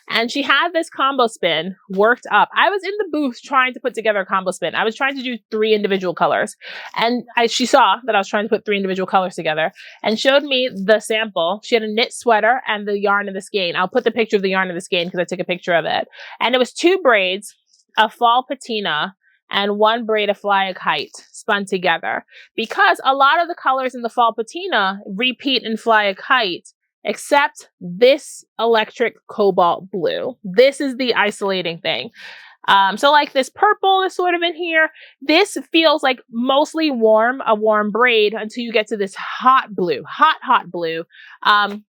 And she had this combo spin worked up. I was in the booth trying to put together a combo spin. I was trying to do 3 individual colors. And she saw that I was trying to put 3 individual colors together and showed me the sample. She had a knit sweater and the yarn and the skein. I'll put the picture of the yarn and the skein because I took a picture of it. And it was 2 braids, a fall patina, and 1 braid of fly a kite spun together. Because a lot of the colors in the fall patina repeat in fly a kite, except this electric cobalt blue. This is the isolating thing. So like this purple is sort of in here. This feels like mostly a warm braid until you get to this hot blue, hot blue. And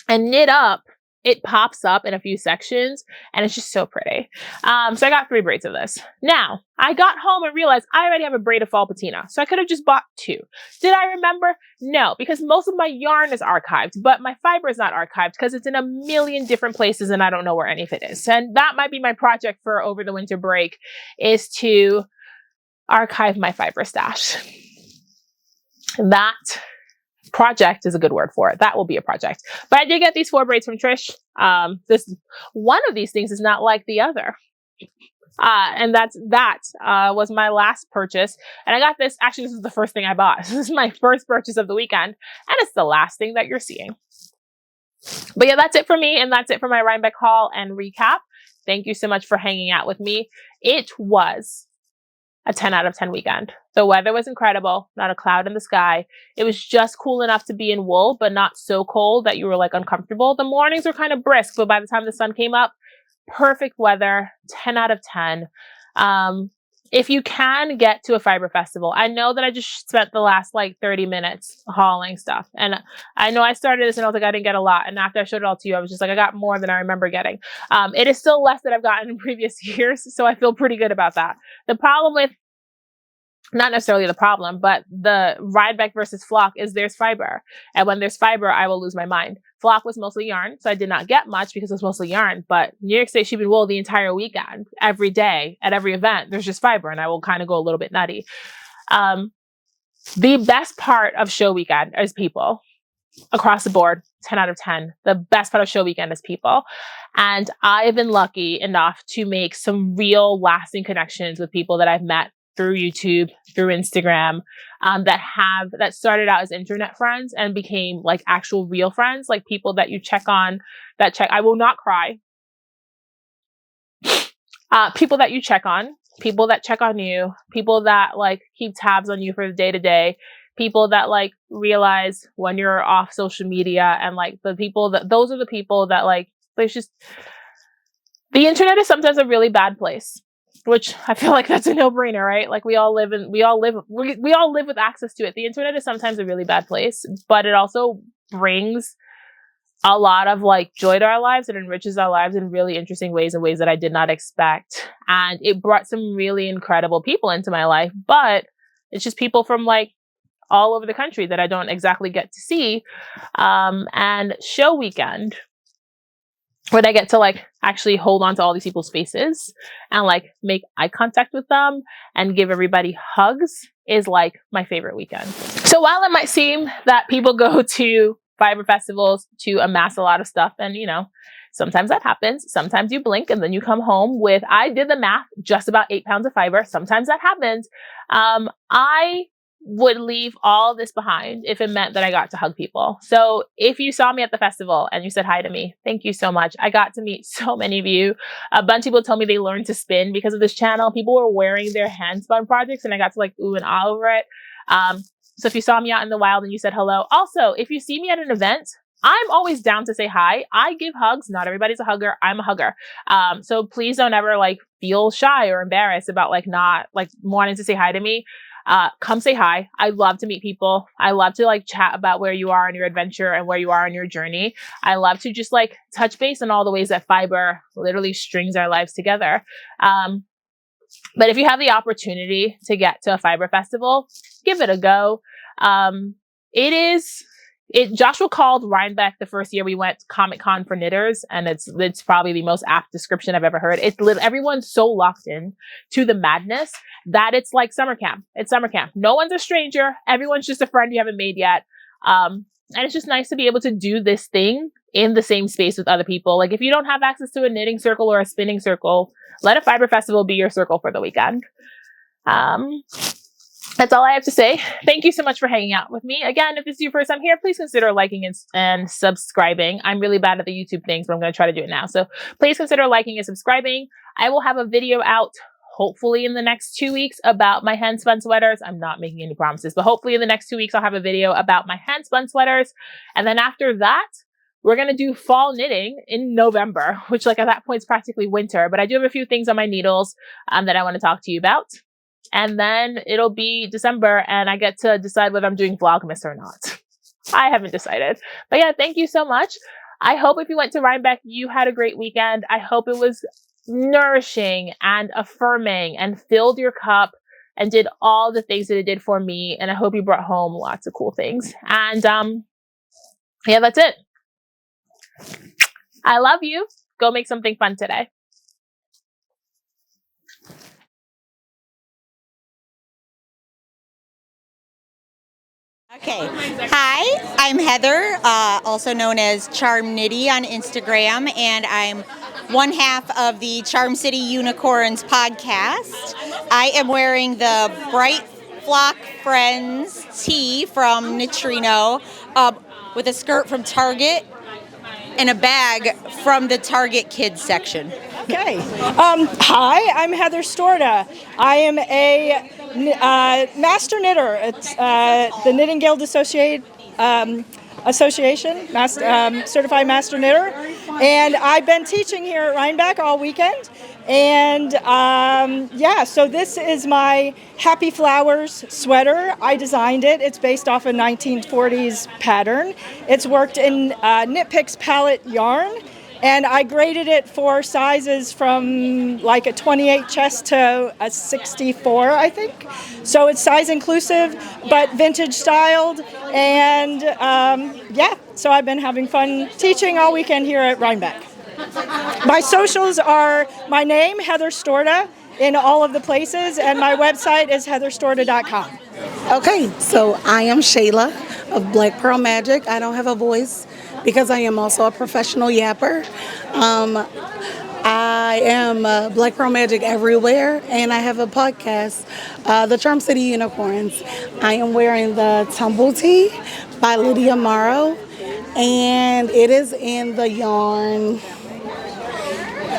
knit up, it pops up in a few sections and it's just so pretty. So I got 3 braids of this. Now, I got home and realized I already have a braid of fall patina. So I could have just bought 2. Did I remember? No, because most of my yarn is archived, but my fiber is not archived because it's in a million different places and I don't know where any of it is. And that might be my project for over the winter break, is to archive my fiber stash. That project is a good word for it. That will be a project. But I did get these 4 braids from Trish. One of these things is not like the other. And that was my last purchase. And I got this. Actually, this is the first thing I bought. This is my first purchase of the weekend. And it's the last thing that you're seeing. But yeah, that's it for me. And that's it for my Rhinebeck haul and recap. Thank you so much for hanging out with me. It was a 10 out of 10 weekend. The weather was incredible, not a cloud in the sky. It was just cool enough to be in wool, but not so cold that you were like uncomfortable. The mornings were kind of brisk, but by the time the sun came up, perfect weather, 10 out of 10. If you can get to a fiber festival, I know that I just spent the last like 30 minutes hauling stuff. And I know I started this and I was like, I didn't get a lot. And after I showed it all to you, I was just like, I got more than I remember getting. It is still less than I've gotten in previous years. So I feel pretty good about that. The problem with, not necessarily the problem, but the Rhinebeck versus flock is there's fiber. And when there's fiber, I will lose my mind. Flock was mostly yarn, so I did not get much because it was mostly yarn. But New York State Sheep and Wool the entire weekend, every day, at every event, there's just fiber, and I will kind of go a little bit nutty. The best part of show weekend is people. Across the board, 10 out of 10. The best part of show weekend is people. And I have been lucky enough to make some real lasting connections with people that I've met through YouTube, through Instagram, that started out as internet friends and became like actual real friends, like people that you check on, I will not cry. People that you check on, people that check on you, people that like keep tabs on you for the day to day, people that like realize when you're off social media, and like those are the people that like, there's just, the internet is sometimes a really bad place. Which I feel like that's a no-brainer, right? Like we all live with access to it. The internet is sometimes a really bad place, but it also brings a lot of like joy to our lives and enriches our lives in really interesting ways, in ways that I did not expect. And it brought some really incredible people into my life, but it's just people from like all over the country that I don't exactly get to see. And show weekend, when I get to like actually hold on to all these people's faces and like make eye contact with them and give everybody hugs, is like my favorite weekend. So while it might seem that people go to fiber festivals to amass a lot of stuff, and you know, sometimes that happens. Sometimes you blink and then you come home with, I did the math, just about 8 pounds of fiber. Sometimes that happens. I would leave all this behind if it meant that I got to hug people. So if you saw me at the festival and you said hi to me, thank you so much. I got to meet so many of you. A bunch of people told me they learned to spin because of this channel. People were wearing their hand spun projects and I got to like ooh and ah over it. So if you saw me out in the wild and you said hello. Also, if you see me at an event, I'm always down to say hi. I give hugs. Not everybody's a hugger. I'm a hugger. So please don't ever like feel shy or embarrassed about like not like wanting to say hi to me. Come say hi. I love to meet people. I love to like chat about where you are on your adventure and where you are on your journey. I love to just like touch base on all the ways that fiber literally strings our lives together. But if you have the opportunity to get to a fiber festival, give it a go. Joshua called Rhinebeck the first year we went Comic-Con for knitters, and it's probably the most apt description I've ever heard. Everyone's so locked in to the madness that it's like summer camp. It's summer camp. No one's a stranger. Everyone's just a friend you haven't made yet. And it's just nice to be able to do this thing in the same space with other people. Like if you don't have access to a knitting circle or a spinning circle, let a fiber festival be your circle for the weekend. That's all I have to say. Thank you so much for hanging out with me. Again, if this is your first time here, please consider liking and subscribing. I'm really bad at the YouTube things, but I'm going to try to do it now. So please consider liking and subscribing. I will have a video out hopefully in the next 2 weeks about my hand spun sweaters. I'm not making any promises, but hopefully in the next 2 weeks, I'll have a video about my hand spun sweaters. And then after that, we're going to do fall knitting in November, which like at that point is practically winter, but I do have a few things on my needles that I want to talk to you about. And then it'll be December and I get to decide whether I'm doing Vlogmas or not. I haven't decided. But yeah, thank you so much. I hope if you went to Rhinebeck, you had a great weekend. I hope it was nourishing and affirming and filled your cup and did all the things that it did for me. And I hope you brought home lots of cool things. And yeah, that's it. I love you. Go make something fun today. Okay. Hi, I'm Heather, also known as Charm Nitty on Instagram, and I'm one half of the Charm City Unicorns podcast. I am wearing the Bright Flock Friends tee from Neutrino with a skirt from Target and a bag from the Target Kids section. Okay. Hi, I'm Heather Storda. I am a master knitter at the Knitting Guild Association, certified master knitter, and I've been teaching here at Rhinebeck all weekend. And so this is my Happy Flowers sweater. I designed it. It's based off a 1940s pattern. It's worked in Knit Picks palette yarn. And I graded it for sizes from like a 28 chest to a 64, I think. So it's size inclusive, but vintage styled. And so I've been having fun teaching all weekend here at Rhinebeck. My socials are my name, Heather Storda, in all of the places, and my website is heatherstorda.com. Okay, so I am Shayla of Black Pearl Magic. I don't have a voice because I am also a professional yapper. I am Black Pearl Magic everywhere, and I have a podcast, The Charm City Unicorns. I am wearing the Tumble Tee by Lydia Morrow, and it is in the yarn,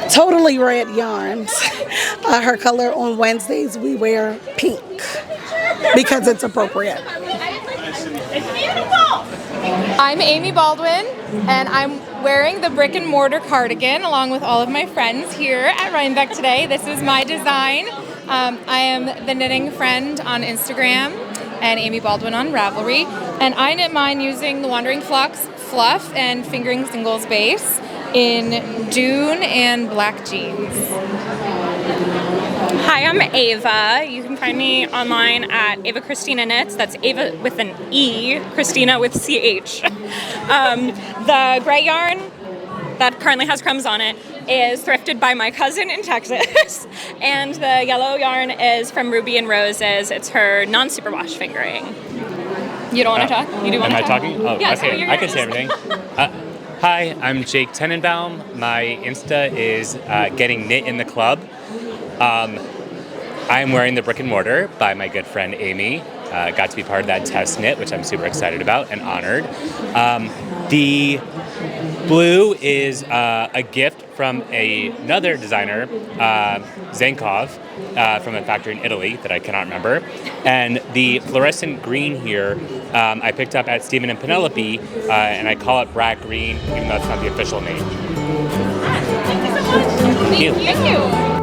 totally red yarns. Her color on Wednesdays, we wear pink because it's appropriate. I'm Amy Baldwin, and I'm wearing the brick and mortar cardigan along with all of my friends here at Rhinebeck today. This is my design. I am the Knitting Friend on Instagram and Amy Baldwin on Ravelry, and I knit mine using the Wandering Flux fluff and fingering singles base in Dune and black jeans. Hi, I'm Ava. You can find me online at Ava Christina Knits. That's Ava with an E, Christina with CH. The gray yarn that currently has crumbs on it is thrifted by my cousin in Texas. And the yellow yarn is from Ruby and Roses. It's her non-superwash fingering. You don't want to talk? You do want to talk? Am I talking? Oh, yes, okay. I can say everything. Hi, I'm Jake Tenenbaum. My Insta is Getting Knit in the Club. I'm wearing the brick and mortar by my good friend Amy. Got to be part of that test knit, which I'm super excited about and honored. The blue is a gift from another designer, Zankov, from a factory in Italy that I cannot remember. And the fluorescent green here, I picked up at Stephen and Penelope, and I call it Bragg Green, even though it's not the official name. Thank you.